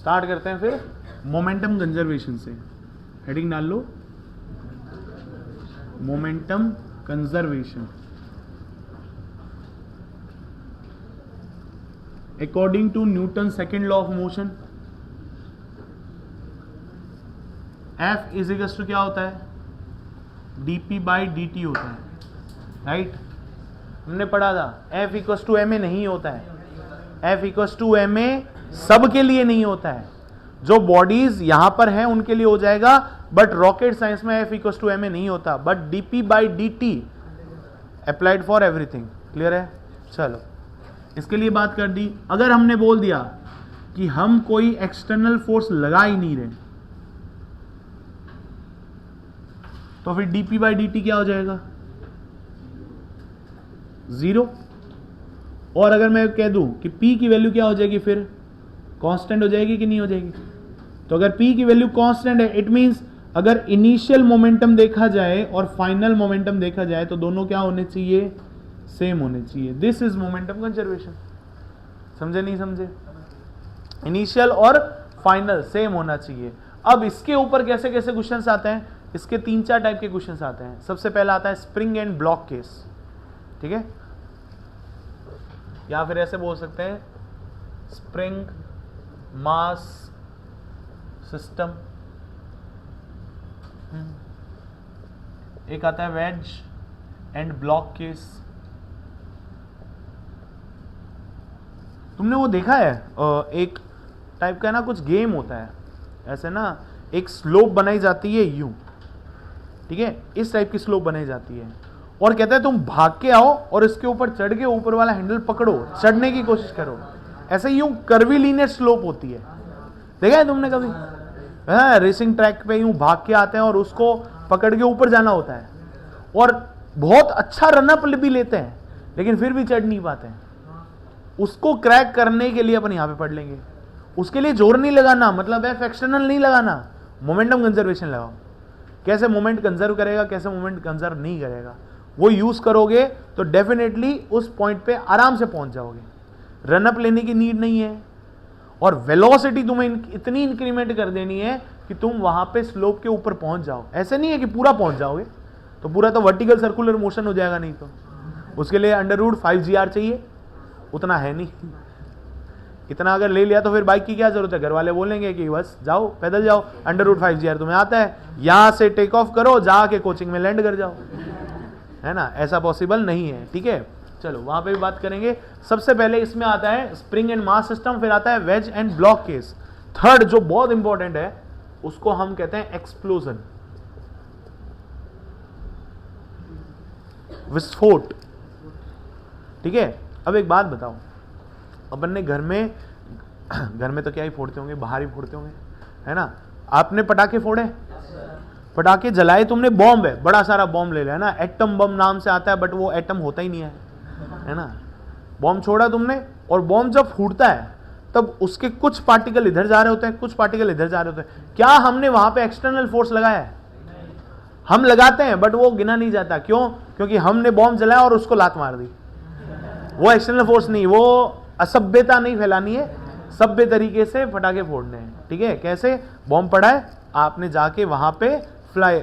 Start करते हैं फिर मोमेंटम कंजर्वेशन से। हेडिंग डाल लो, momentum conservation. According to Newton second law of motion, F is equal to क्या होता है, dp बाई dt होता है, राइट। हमने पढ़ा था F इक्वल टू ma नहीं होता है, F इक्वल टू ma सबके लिए नहीं होता है, जो बॉडीज यहां पर हैं उनके लिए हो जाएगा, बट रॉकेट साइंस में F इक्वल टू ma नहीं होता, but dp by dt applied for everything. Clear है? चलो इसके लिए बात कर दी। अगर हमने बोल दिया कि हम कोई एक्सटर्नल फोर्स लगा ही नहीं रहे, तो फिर dp बाई dt क्या हो जाएगा, 0। और अगर मैं कह दूं कि p की वैल्यू क्या हो जाएगी, फिर कांस्टेंट हो जाएगी कि नहीं हो जाएगी। तो अगर p की वैल्यू कांस्टेंट है, इट मींस अगर इनिशियल मोमेंटम देखा जाए और फाइनल मोमेंटम देखा जाए तो दोनों क्या होने चाहिए, सेम होने चाहिए। This is momentum conservation. समझे नहीं समझे? इनिशियल और फाइनल सेम होना चाहिए। अब इसके ऊपर कैसे कैसे क्वेश्चंस आते हैं, इसके 3-4 टाइप के क्वेश्चंस आते हैं। सबसे पहला आता है स्प्रिंग एंड ब्लॉक केस, ठीक है, या फिर ऐसे बोल सकते हैं स्प्रिंग मास सिस्टम। एक आता है वेज एंड ब्लॉक केस। तुमने वो देखा है, एक टाइप का ना कुछ गेम होता है, ऐसे ना एक स्लोप बनाई जाती है यूं, ठीक है, इस टाइप की स्लोप बनाई जाती है, और कहता है तुम भाग के आओ और इसके ऊपर चढ़ के ऊपर वाला हैंडल पकड़ो, चढ़ने की कोशिश करो। ऐसे यूं कर्वीलीनियर स्लोप होती है, देखा है तुमने कभी? हाँ, रेसिंग ट्रैक पे यूं भाग के आते हैं और उसको पकड़ के ऊपर जाना होता है, और बहुत अच्छा रनअप भी लेते हैं, लेकिन फिर भी चढ़ नहीं पाते हैं। उसको क्रैक करने के लिए अपन यहां पे पढ़ लेंगे। उसके लिए जोर नहीं लगाना, मतलब एफ एक्सटर्नल नहीं लगाना, मोमेंटम कंजर्वेशन लगाओ। कैसे मोमेंट कंजर्व करेगा, कैसे मोमेंट कंजर्व नहीं करेगा, वो यूज करोगे तो डेफिनेटली उस पॉइंट पे आराम से पहुंच जाओगे। रनअप लेने की नीड नहीं है, और वेलोसिटी तुम्हें इतनी इंक्रीमेंट कर देनी है कि तुम वहां पे स्लोप के ऊपर पहुंच जाओ। ऐसे नहीं है कि पूरा पहुंच जाओगे, तो पूरा तो वर्टिकल सर्कुलर मोशन हो जाएगा, नहीं तो उसके लिए √5gr चाहिए, उतना है नहीं। इतना अगर ले लिया तो फिर बाइक की क्या जरूरत है, घर वाले बोलेंगे कि बस जाओ पैदल जाओ, √5gr तुम्हें आता है, यहां से टेक ऑफ करो, जाके कोचिंग में लैंड कर जाओ, है ना, ऐसा पॉसिबल नहीं है, ठीक है। चलो वहां पे भी बात करेंगे। सबसे पहले इसमें आता है स्प्रिंग एंड मास सिस्टम, फिर आता है wedge and block case. Third जो बहुत इंपॉर्टेंट है उसको हम कहते हैं एक्सप्लोजन, विस्फोट, ठीक है। अब एक बात बताओ, अपन ने घर में तो क्या ही फोड़ते होंगे, बाहर ही फोड़ते होंगे, है ना। आपने पटाखे फोड़े, पटाखे जलाए तुमने, बॉम्ब है, बड़ा सारा बॉम्ब ले लिया, है ना, एटम बम नाम से आता है, बट वो एटम होता ही नहीं है ना। बॉम्ब छोड़ा तुमने, और बॉम्ब जब फूटता है तब उसके कुछ पार्टिकल इधर जा रहे होते हैं, कुछ पार्टिकल इधर जा रहे होते हैं। क्या हमने वहां पे एक्सटर्नल फोर्स लगाया है? हम लगाते हैं, बट वो गिना नहीं जाता। क्यों? क्योंकि हमने बॉम्ब जलाया और उसको लात मार दी। वो एक्सटर्नल फोर्स नहीं, वो असभ्यता नहीं फैलानी है, सभ्य तरीके से पटाखे फोड़ने हैं, ठीक है। कैसे? बॉम्ब पड़ा है, आपने जाके वहां पे फ्राई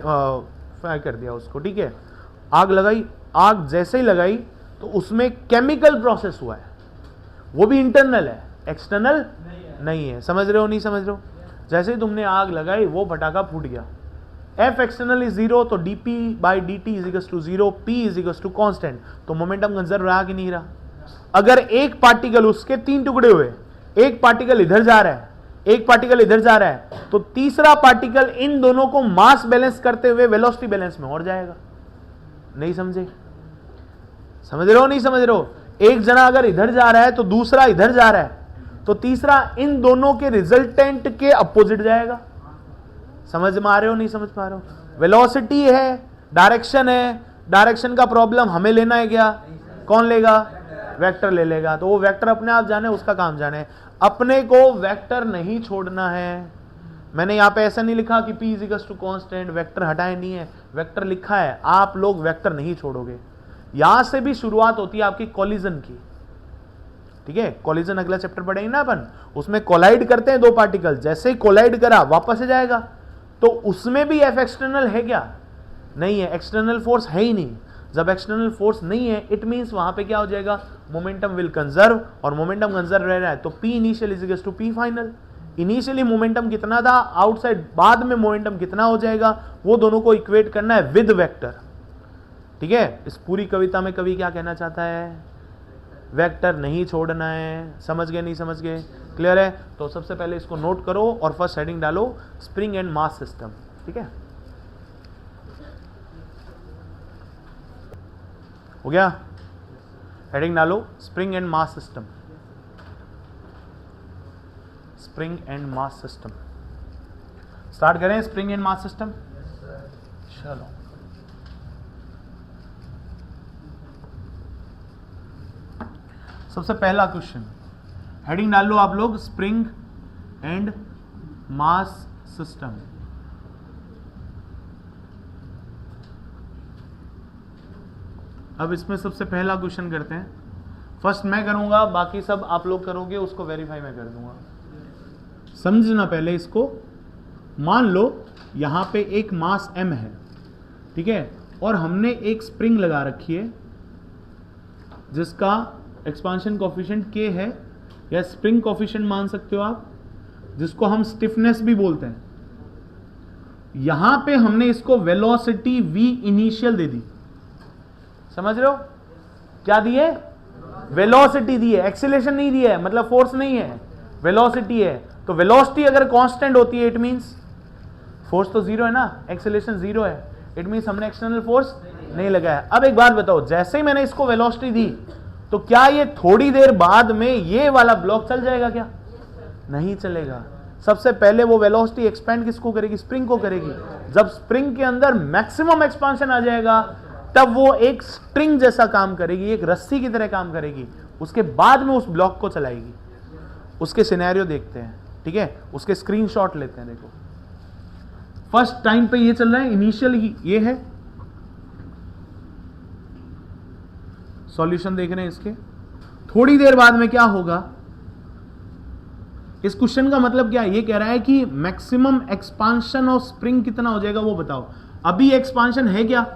कर दिया उसको, ठीक है। आग लगाई, आग जैसे ही लगाई तो उसमें केमिकल प्रोसेस हुआ है, वो भी इंटरनल है, एक्सटर्नल नहीं है। समझ रहे हो नहीं समझ रहे हो? जैसे ही तुमने आग लगाई वो पटाखा फूट गया। F एक्सटर्नल इज 0, तो dp by dt is equal to 0, p is equal to constant, तो मोमेंटम कंजर्व रहा कि नहीं रहा? अगर एक पार्टिकल, उसके 3 टुकड़े हुए, एक पार्टिकल इधर जा रहा है, एक पार्टिकल इधर जा रहा है, तो तीसरा पार्टिकल इन दोनों को मास बैलेंस करते हुए वेलोसिटी बैलेंस में और जाएगा। नहीं समझे? समझ रहे हो नहीं समझ रहे हो? एक जना अगर इधर जा रहा है तो दूसरा इधर जा रहा है, तो तीसरा इन दोनों के रिजल्टेंट के अपोजिट जाएगा। समझ में आ रहे हो नहीं समझ पा रहे हो? वेलोसिटी है, डायरेक्शन है, डायरेक्शन का प्रॉब्लम हमें लेना है क्या? कौन लेगा? वेक्टर ले लेगा। तो वो वेक्टर अपने आप जाने, उसका काम जाने, अपने को वेक्टर नहीं छोड़ना है। मैंने यहां पे ऐसा नहीं लिखा कि p is equal to constant, vector हटाए नहीं है, वेक्टर लिखा है, आप लोग वेक्टर नहीं छोड़ोगे। यहां से भी शुरुआत होती है आपकी कॉलिजन की, ठीक है, कोलिजन अगला चैप्टर पढ़ेंगे ना अपन, उसमें कोलाइड करते हैं दो पार्टिकल, जैसे ही कोलाइड करा वापस से जाएगा, तो उसमें भी एफ एक्सटर्नल है क्या? नहीं है, एक्सटर्नल फोर्स है ही नहीं। जब एक्सटर्नल फोर्स नहीं है, इट मींस वहां पे क्या हो जाएगा, मोमेंटम विल कंजर्व, और मोमेंटम कंजर्व रह रहा है तो P initial is equal to P final. Initially momentum कितना था आउटसाइड, बाद में मोमेंटम कितना हो जाएगा, वो दोनों को इक्वेट करना है विद वेक्टर। ठीक है, इस पूरी कविता में कवि क्या कहना चाहता है, वेक्टर नहीं छोड़ना है। समझ गए, नहीं समझ गए, क्लियर है? तो सबसे पहले इसको नोट करो और फर्स्ट हेडिंग डालो स्प्रिंग एंड मास सिस्टम। ठीक है, हो गया? हेडिंग डालो spring and mass system, spring and mass system. Start करें स्प्रिंग एंड मास सिस्टम। चलो, सबसे पहला क्वेश्चन, हेडिंग डाल लो आप लोग स्प्रिंग एंड मास सिस्टम। अब इसमें सबसे पहला क्वेश्चन करते हैं। फर्स्ट मैं करूंगा, बाकी सब आप लोग करोगे, उसको वेरीफाई मैं कर दूंगा। समझना पहले इसको। मान लो यहां पे एक मास m है, ठीक है, और हमने एक स्प्रिंग लगा रखी है जिसका एक्सपांशन कोफिशिएंट k है, या स्प्रिंग कोफिशिएंट मान सकते हो आप, जिसको हम स्टिफनेस भी बोलते हैं। यहां पे हमने इसको वेलोसिटी v इनिशियल दे दी। समझ रहे हो? क्या दी है? वेलोसिटी दी है, एक्सीलरेशन नहीं दी है, मतलब फोर्स नहीं है, वेलोसिटी है। तो वेलोसिटी अगर कांस्टेंट होती है इट मींस फोर्स तो जीरो है ना, एक्सीलरेशन जीरो है, इट मींस हमने एक्सटर्नल फोर्स नहीं लगाया। अब एक बात बताओ, जैसे ही मैंने इसको वेलोसिटी दी तो क्या ये थोड़ी देर बाद में ये वाला ब्लॉक चल जाएगा क्या? नहीं चलेगा। सबसे पहले वो वेलोसिटी एक्सपेंड किसको करेगी? स्प्रिंग को करेगी। जब स्प्रिंग के अंदर मैक्सिमम एक्सपांशन आ जाएगा तब वो एक स्ट्रिंग जैसा काम करेगी, एक रस्सी की तरह काम करेगी, उसके बाद में उस ब्लॉक को चलाएगी। उसके सिनेरियो देखते हैं, ठीक है, उसके स्क्रीनशॉट लेते हैं। देखो फर्स्ट टाइम पे ये चल रहा है, इनिशियल ये है, सॉल्यूशन देख रहे हैं इसके। थोड़ी देर बाद में क्या होगा? इस क्वेश्चन का मतलब क्या है? ये कह रहा है कि मैक्सिमम एक्सपांशन ऑफ स्प्रिंग कितना हो जाएगा वो बताओ। अभी एक्सपांशन है क्या?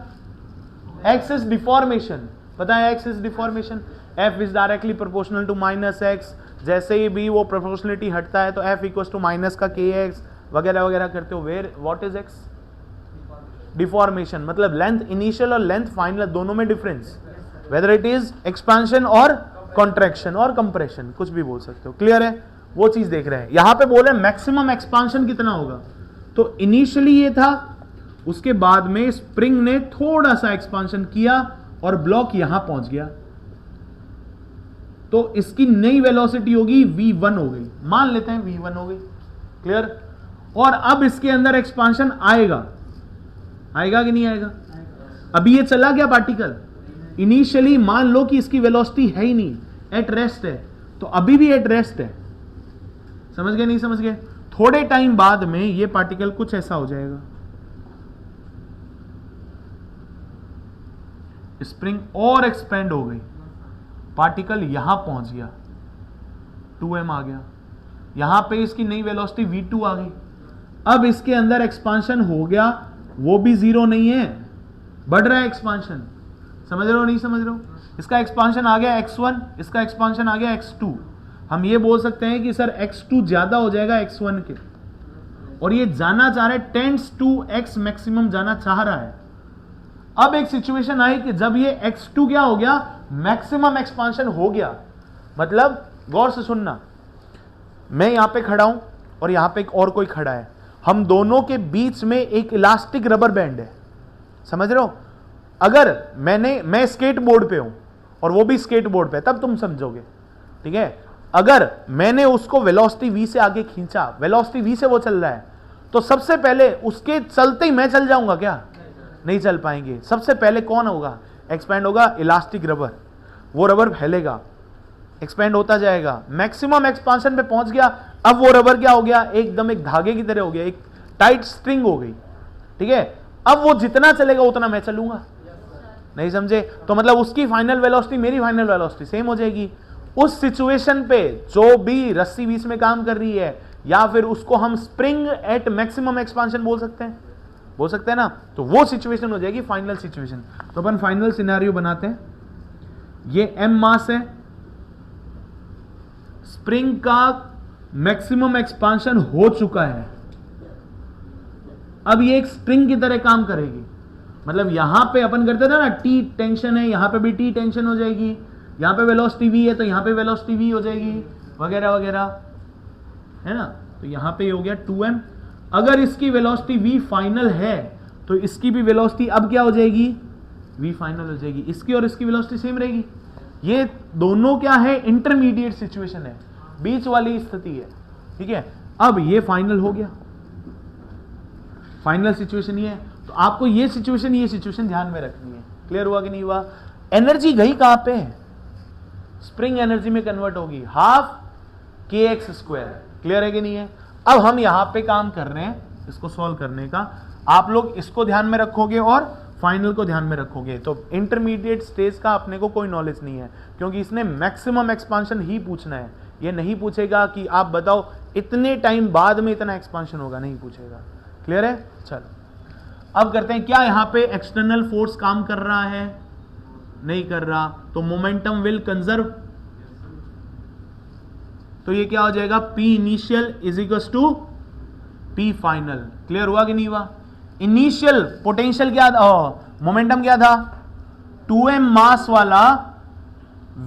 एक्सिस डिफॉर्मेशन, पता है axis deformation, F is directly proportional to minus x. जैसे ही भी वो प्रोपोर्शनलिटी हटता है तो एफ इक्वल टू माइनस का के एक्स वगैरह वगैरह करते हो। Where what is x? Deformation, मतलब लेंथ इनिशियल और लेंथ फाइनल दोनों में difference, whether it is expansion और कॉन्ट्रैक्शन और कंप्रेशन, कुछ भी बोल सकते हो। क्लियर है? वो चीज देख रहे हैं। यहां पे बोले मैक्सिमम एक्सपांशन कितना होगा, तो इनिशियली ये था, उसके बाद में स्प्रिंग ने थोड़ा सा एक्सपांशन किया और ब्लॉक यहां पहुंच गया, तो इसकी नई वेलोसिटी होगी v1 हो गई, मान लेते हैं v1 हो गई। क्लियर? और अब इसके अंदर एक्सपांशन आएगा, आएगा कि नहीं आएगा? अभी ये चला गया पार्टिकल, इनिशियली मान लो कि इसकी वेलोसिटी है ही नहीं, एट रेस्ट है, तो अभी भी एट रेस्ट है। समझ गए, नहीं समझ गए? थोड़े टाइम बाद में ये पार्टिकल कुछ ऐसा हो जाएगा, स्प्रिंग और एक्सपेंड हो गई, पार्टिकल यहां पहुंच गया, 2m आ गया, यहां पे इसकी नई वेलोसिटी v2 आ गई। अब इसके अंदर एक्सपांशन हो गया, वो भी जीरो नहीं है, बढ़ रहा है एक्सपांशन। समझ रहे हो, नहीं समझ रहे हो? इसका एक्सपांशन आ गया x1, इसका एक्सपांशन आ गया x2। हम ये बोल सकते हैं कि सर x2 ज्यादा हो जाएगा x1 के, और ये जाना चाह रहा है, टेंड्स टू x मैक्सिमम जाना चाह रहा है। अब एक सिचुएशन आई कि जब ये x2 क्या हो गया, मैक्सिमम एक्सपांशन हो गया। मतलब गौर से सुनना, मैं यहां पे खड़ा हूं और यहां पे एक और कोई खड़ा है, हम दोनों के बीच में एक इलास्टिक रबर बैंड है। समझ रहे हो? अगर मैं स्केट बोर्ड पे हूं और वो भी स्केट बोर्ड पे, तब तुम समझोगे, ठीक है? अगर मैंने उसको वेलोसिटी v से आगे खींचा, वेलोसिटी v से वो चल रहा है, तो सबसे पहले उसके चलते ही मैं चल जाऊंगा क्या? नहीं चल पाएंगे। सबसे पहले कौन होगा? एक्सपैंड होगा इलास्टिक रबर, वो रबर फैलेगा, एक्सपैंड होता जाएगा, मैक्सिमम एक्सपांशन पे पहुंच गया। अब वो रबर क्या हो गया? एकदम एक धागे की तरह हो गया, एक टाइट स्ट्रिंग हो गई, ठीक है? अब वो जितना चलेगा उतना मैं चलूंगा। नहीं समझे? तो मतलब उसकी फाइनल वेलोसिटी मेरी फाइनल वेलोसिटी सेम हो जाएगी, उस सिचुएशन पे जो भी रस्सी बीच में काम कर रही है, या फिर उसको हम स्प्रिंग एट मैक्सिमम एक्सपांशन बोल सकते हैं ना, तो वो सिचुएशन हो जाएगी फाइनल सिचुएशन। तो अपन फाइनल सिनेरियो बनाते हैं। ये m मास है, स्प्रिंग का मैक्सिमम एक्सपांशन हो चुका है, अब ये एक स्प्रिंग की तरह काम करेगी। मतलब यहां पे अपन करते थे ना, टी टेंशन है, यहां पे भी टी टेंशन हो जाएगी, यहां पे वेलोसिटी v है तो यहां पे वेलोसिटी v हो जाएगी, वगैरह वगैरह, है ना। तो यहां पे हो गया 2m। अगर इसकी वेलोसिटी v फाइनल है तो इसकी भी वेलोसिटी अब क्या हो जाएगी, v फाइनल हो जाएगी। इसकी और इसकी वेलोसिटी सेम रहेगी। ये दोनों क्या है, इंटरमीडिएट सिचुएशन है, बीच वाली स्थिति है, ठीक है। अब ये फाइनल हो गया, फाइनल सिचुएशन ये है। तो आपको ये सिचुएशन ध्यान में रखनी है। क्लियर हुआ कि नहीं हुआ? एनर्जी गई कहां पे, स्प्रिंग एनर्जी में कन्वर्ट होगी, हाफ kx²। क्लियर है कि नहीं है? अब हम यहां पे काम कर रहे हैं इसको सॉल्व करने का। आप लोग इसको ध्यान में रखोगे और फाइनल को ध्यान में रखोगे। तो इंटरमीडिएट स्टेज का अपने को कोई नॉलेज नहीं है, क्योंकि इसने मैक्सिमम एक्सपांशन ही पूछना है। ये नहीं पूछेगा कि आप बताओ इतने टाइम बाद में इतना एक्सपांशन होगा, नहीं पूछेगा। क्लियर है? चलो अब करते हैं, क्या यहां पे एक्सटर्नल फोर्स काम कर रहा है? नहीं कर रहा, तो मोमेंटम विल कंजर्व। तो ये क्या हो जाएगा, P initial is equal to P final. Clear हुआ कि नहीं हुआ? इनिशियल पोटेंशियल क्या था, मोमेंटम क्या था, 2m मास वाला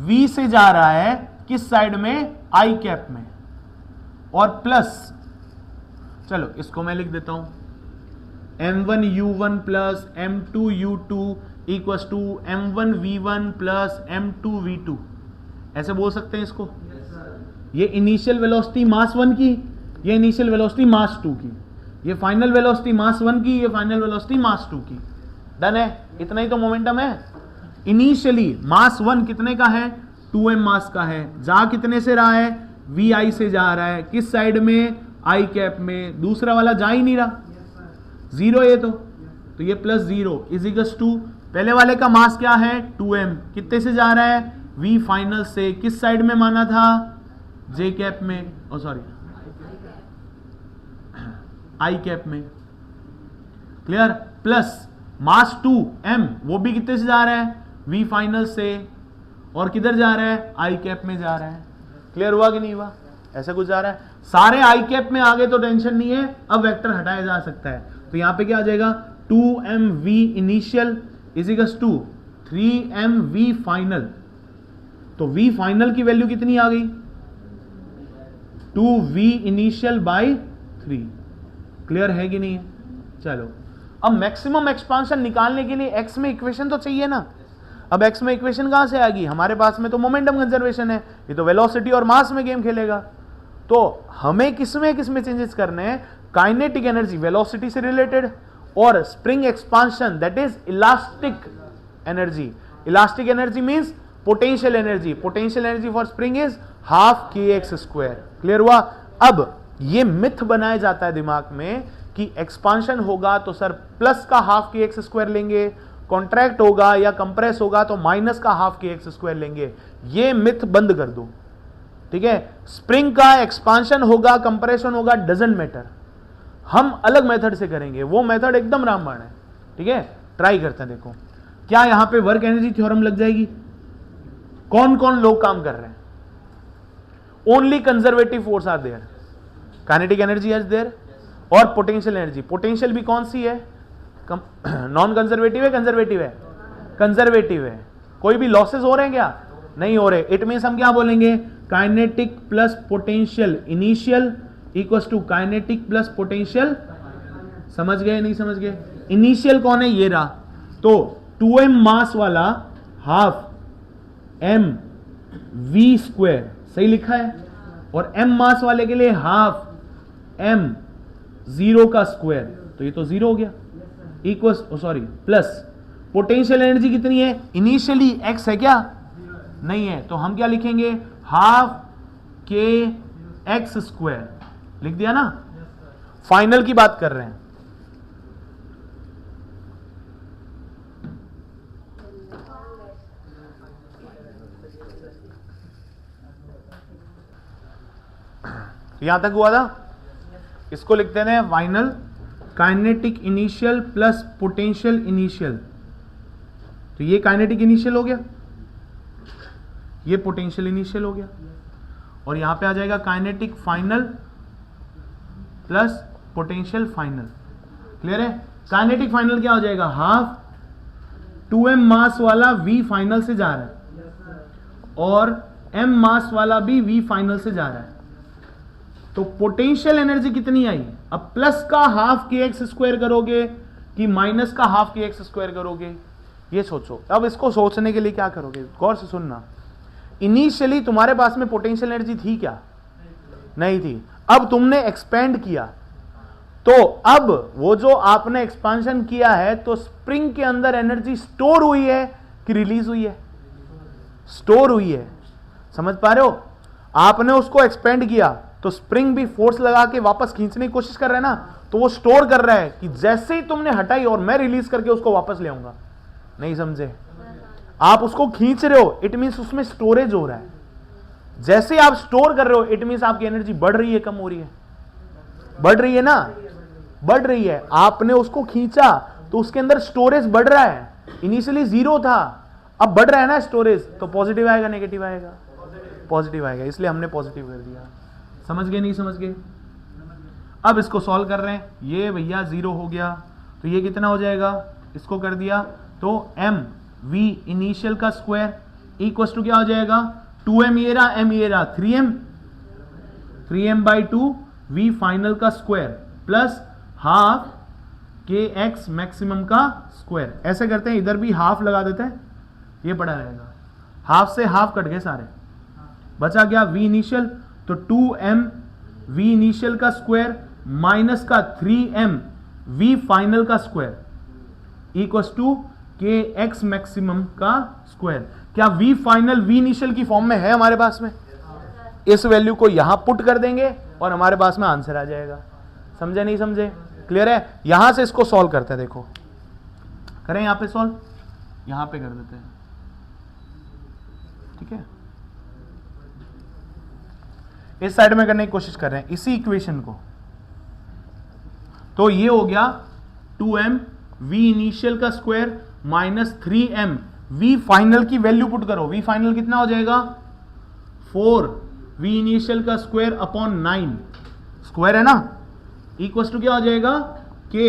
V से जा रहा है किस साइड में, I कैप में, और प्लस, चलो इसको मैं लिख देता हूं, m1u1 plus m2u2 equal to m1v1 plus m2v2। ऐसे बोल सकते हैं इसको। ये इनिशियल वेलोसिटी मास 1 की, ये इनिशियल वेलोसिटी मास 2 की, ये फाइनल वेलोसिटी मास 1 की, ये फाइनल वेलोसिटी मास 2 की। डन है? इतना ही तो मोमेंटम है। इनिशियली मास 1 कितने का है, 2m मास का है, जा कितने से रहा है, vi से जा रहा है, किस साइड में, I कैप में। दूसरा वाला जा ही नहीं रहा, जीरो ये तो ये प्लस 0 इज इक्वल टू, पहले वाले का मास क्या है, 2m, कितने से जा रहा है, v फाइनल से, किस साइड में माना था, j कैप में, ओ सॉरी I कैप में। क्लियर? प्लस मास 2m, वो भी कितने से जा रहा है, v फाइनल से, और किधर जा रहा है, I कैप में जा रहा है। क्लियर हुआ कि नहीं हुआ? ऐसा कुछ जा रहा है। सारे I कैप में आगे तो टेंशन नहीं है, अब वेक्टर हटाया जा सकता है। तो यहां पे क्या आ जाएगा, 2mv initial is equal to 3mv final. तो v फाइनल की वैल्यू कितनी आ गई, 2v इनिशियल बाय 3। क्लियर है कि नहीं है? चलो अब मैक्सिमम एक्सपांशन निकालने के लिए x में इक्वेशन तो चाहिए ना। अब x में इक्वेशन कहां से आएगी, हमारे पास में तो मोमेंटम कंजर्वेशन है, ये तो वेलोसिटी और मास में गेम खेलेगा। तो हमें किसमें चेंजेस करने हैं, काइनेटिक एनर्जी वेलोसिटी से रिलेटेड, और spring expansion that is elastic energy. Elastic energy means potential energy, potential energy for spring is half kx²। Clear हुआ? अब ये मिथ बनाया जाता है दिमाग में कि एक्सपांशन होगा तो सर प्लस का हाफ kx² लेंगे, कॉन्ट्रैक्ट होगा या कंप्रेस होगा तो माइनस का हाफ kx² लेंगे। ये मिथ बंद कर दो, ठीक है। स्प्रिंग का एक्सपांशन होगा, कंप्रेशन होगा, डजंट मैटर, हम अलग मेथड से करेंगे, वो मेथड एकदम रामबाण है, ठीक है। ट्राई करते हैं, देखो क्या यहां पे वर्क एनर्जी थ्योरम लग जाएगी। कौन कौन लोग काम कर रहे हैं, only conservative force are there, kinetic energy is there, और पोटेंशियल एनर्जी। पोटेंशियल भी कौन सी है, नॉन कंजर्वेटिव है, कंजर्वेटिव है, कंजर्वेटिव है। कोई भी लॉसेस हो रहे हैं क्या, नहीं हो रहे। इट मींस हम क्या बोलेंगे, kinetic plus potential initial equals to kinetic plus potential. समझ गए नहीं समझ गए? इनिशियल कौन है, ये रहा, तो 2m मास वाला हाफ m v², सही लिखा है, और m मास वाले के लिए हाफ m 0 का स्क्वायर, तो ये तो 0 हो गया, equals sorry plus potential energy कितनी है, इनिशियली x है क्या, नहीं है, तो हम क्या लिखेंगे, हाफ kx²। लिख दिया ना। फाइनल की बात कर रहे हैं, यहां तक हुआ था। इसको लिखते हैं final kinetic initial plus potential initial. तो ये काइनेटिक इनिशियल हो गया, ये पोटेंशियल इनिशियल हो गया, और यहां पे आ जाएगा kinetic final plus potential final. Clear है? काइनेटिक फाइनल क्या हो जाएगा? हाफ 2m मास वाला v फाइनल से जा रहा है और m मास वाला भी v फाइनल से जा रहा है। तो पोटेंशियल एनर्जी कितनी आई? अब प्लस का हाफ के एक्स स्क्वायर करोगे कि माइनस का हाफ के एक्स स्क्वायर करोगे, ये सोचो। अब इसको सोचने के लिए क्या करोगे, गौर से सुनना। इनिशियली तुम्हारे पास में पोटेंशियल एनर्जी थी क्या? नहीं थी। अब तुमने एक्सपेंड किया, तो अब वो जो आपने एक्सपांशन किया है, तो स्प्रिंग के अंदर एनर्जी स्टोर हुई है कि रिलीज हुई है? स्टोर हुई है। समझ पा रहे हो? आपने उसको एक्सपेंड किया तो स्प्रिंग भी फोर्स लगा के वापस खींचने की कोशिश कर रहा है ना, तो वो स्टोर कर रहा है कि जैसे ही तुमने हटाई और मैं रिलीज करके उसको वापस ले आऊंगा। नहीं समझे? आप उसको खींच रहे हो, इट मींस उसमें स्टोरेज हो रहा है। जैसे आप स्टोर कर रहे हो, इट मींस आपकी एनर्जी बढ़ रही है, कम हो रही है? बढ़ रही है ना? बढ़ रही है। आपने उसको खींचा तो उसके अंदर स्टोरेज बढ़ रहा है। इनिशियली 0 था, अब बढ़ रहा है ना स्टोरेज, तो पॉजिटिव आएगा नेगेटिव आएगा? पॉजिटिव आएगा, इसलिए हमने पॉजिटिव कर दिया। समझ गए नहीं समझ गए? अब इसको सॉल्व कर रहे हैं। ये भैया 0 हो गया, तो ये कितना हो जाएगा? इसको कर दिया तो m v इनिशियल का स्क्वायर इक्वल टू क्या हो जाएगा? 2m ये रहा, m ये रहा, 3m बाई 2 v फाइनल का स्क्वायर प्लस हाफ के एक्स मैक्सिमम का स्क्वायर। ऐसे करते हैं, इधर भी हाफ लगा देते हैं, ये पड़ा रहेगा। हाफ से हाफ कट गए सारे, बचा क्या? v इनिशियल, तो 2m v इनिशियल का स्क्वायर माइनस का 3m v फाइनल का स्क्वायर इक्वल टू के एक्स मैक्सिमम का स्क्वायर। क्या v फाइनल v इनिशियल की फॉर्म में है हमारे पास में? इस वैल्यू को यहां पुट कर देंगे और हमारे पास में आंसर आ जाएगा। समझे नहीं समझे? क्लियर है? यहां से इसको सॉल्व करते हैं। देखो, करें यहां पे सॉल्व, यहां पे कर देते हैं, ठीक है? इस साइड में करने की कोशिश कर रहे हैं इसी इक्वेशन को। तो ये हो गया 2m v इनिशियल का square minus 3m v final की वैल्यू पुट करो। v फाइनल कितना हो जाएगा? 4 v इनिशियल का स्क्वायर अपॉन 9, स्क्वायर है ना, इक्वल टू क्या हो जाएगा? के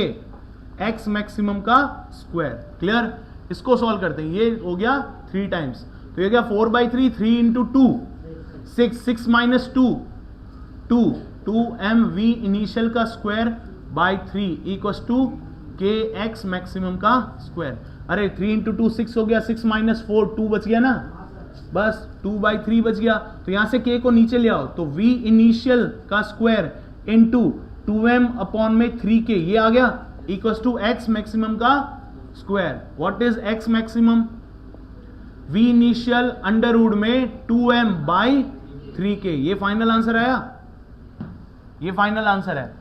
एक्स मैक्सिमम का स्क्वायर। क्लियर? इसको सॉल्व करते हैं। ये हो गया 3 टाइम्स, तो ये गया 4/3, 3 into 2 6, 6 minus 2 2m v initial का स्क्वायर बाई 3 इक्वल टू के एक्स मैक्सिमम का स्क्वायर। अरे 3 इंटू 2 6 हो गया, 6 माइनस 4 2 बच गया ना, बस 2/3 बच गया। तो यहां से k को नीचे ले आओ, तो v इनिशियल का स्क्वायर इंटू 2m अपॉन में 3k, ये आ गया इक्वल टू एक्स मैक्सिमम का square. What is x maximum? v initial under root में 2m बाई 3k। ये फाइनल आंसर आया, ये फाइनल आंसर है।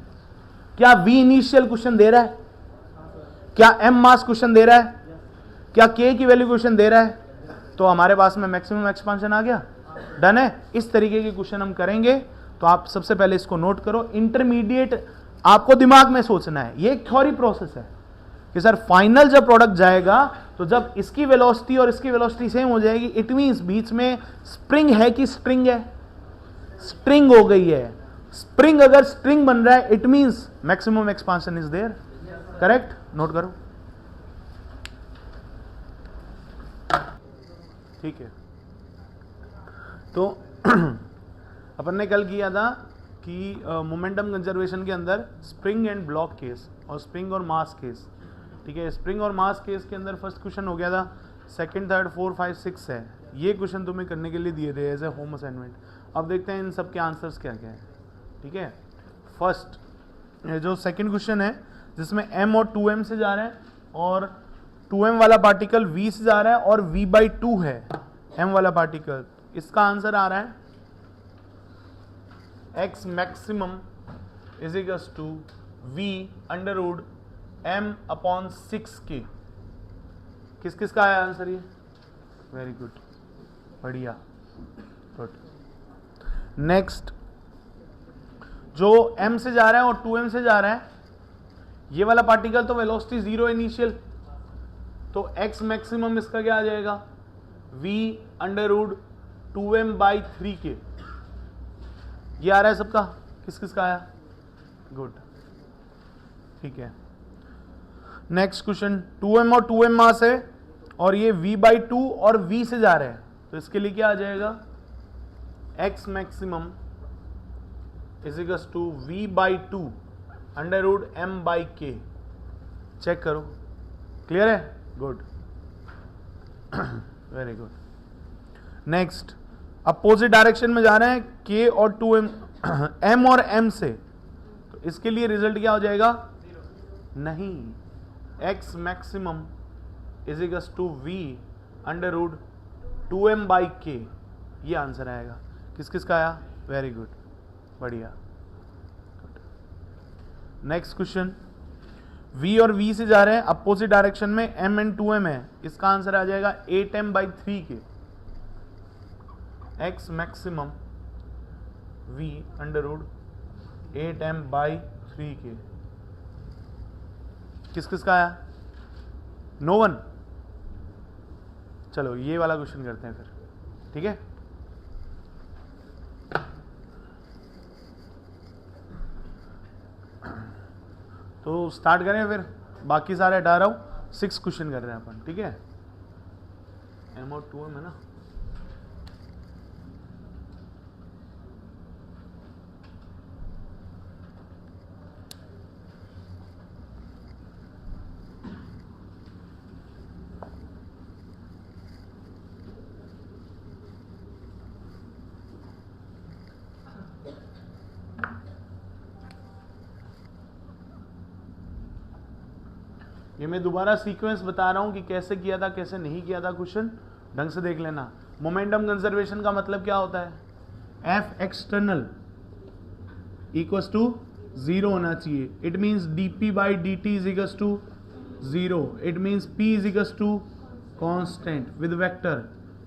क्या v इनिशियल क्वेश्चन दे रहा है? क्या m मास क्वेश्चन दे रहा है? क्या k की वैल्यू क्वेश्चन दे रहा है? तो हमारे पास में मैक्सिमम एक्सपांशन आ गया। डन है? इस तरीके के क्वेश्चन हम करेंगे। तो आप सबसे पहले इसको नोट करो। इंटरमीडिएट आपको दिमाग में सोचना है, ये एक थ्योरी प्रोसेस है कि सर फाइनल जब प्रोडक्ट जाएगा तो जब इसकी वेलोसिटी और इसकी वेलोसिटी सेम हो जाएगी, इट मींस बीच में स्प्रिंग है कि स्ट्रिंग है? स्ट्रिंग हो गई है। स्प्रिंग अगर स्ट्रिंग बन रहा है, it means maximum expansion is there. Correct? Note करो, ठीक है? तो अपन ने कल किया था कि मोमेंटम कंजर्वेशन के अंदर स्प्रिंग एंड ब्लॉक केस और स्प्रिंग और मास केस, ठीक है? स्प्रिंग और मास केस के अंदर फर्स्ट क्वेश्चन हो गया था, सेकंड, थर्ड, 4, 5, 6 है। ये क्वेश्चन तुम्हें करने के लिए दिए थे एज ए होम असाइनमेंट। अब देखते हैं इन सब के आंसर्स क्या क्या है, ठीक है? फर्स्ट जो सेकंड क्वेश्चन है जिसमें m और 2m से जा रहा है और 2m वाला पार्टिकल v से जा रहा है और v/2 है m वाला पार्टिकल। इसका आंसर आ रहा है x maximum is equals to v under root m upon 6k। किस किस का आया आंसर ये? वेरी गुड, बढ़िया, गुड। नेक्स्ट जो m से जा रहा है और 2m से जा रहा है, ये वाला पार्टिकल तो वेलोसिटी 0 इनिशियल, तो x मैक्सिमम इसका क्या आ जाएगा, v अंडर रूट 2m/3k। ये आ रहा है सबका, किस किस का आया, गुड, ठीक है। नेक्स्ट क्वेश्चन, 2m और 2m मास है और ये v/2 और v से जा रहे हैं, तो इसके लिए क्या आ जाएगा, x maximum is equals to v/2 under root m/k। Check करो, क्लियर है, good, very good. Next, opposite direction में जा रहे हैं k और 2m m और m से, तो इसके लिए रिजल्ट क्या हो जाएगा, नहीं, x maximum is equals to v under root 2m/k, ये आंसर आएगा। किस किस का आया, वेरी गुड, बढ़िया। नेक्स्ट क्वेश्चन, v और v से जा रहे हैं अपोजिट डायरेक्शन में, m एंड 2m है, इसका आंसर आ जाएगा 8m/3k। x maximum v under root 8m/3k। किस किस का आया, नो वन। चलो ये वाला क्वेश्चन करते हैं फिर, ठीक है। तो स्टार्ट करें फिर, बाकी सारे हटा रहा हूं, 6 क्वेश्चन कर रहे हैं अपन, ठीक है। m और 2m है ना, ये मैं दोबारा सीक्वेंस बता रहा हूं कि कैसे किया था कैसे नहीं किया था, क्वेश्चन ढंग से देख लेना। मोमेंटम कंजर्वेशन का मतलब क्या होता है, F एक्सटर्नल इक्वल्स टू 0 होना चाहिए। It means dp/dt is equals to 0। It means p is equals to constant with vector,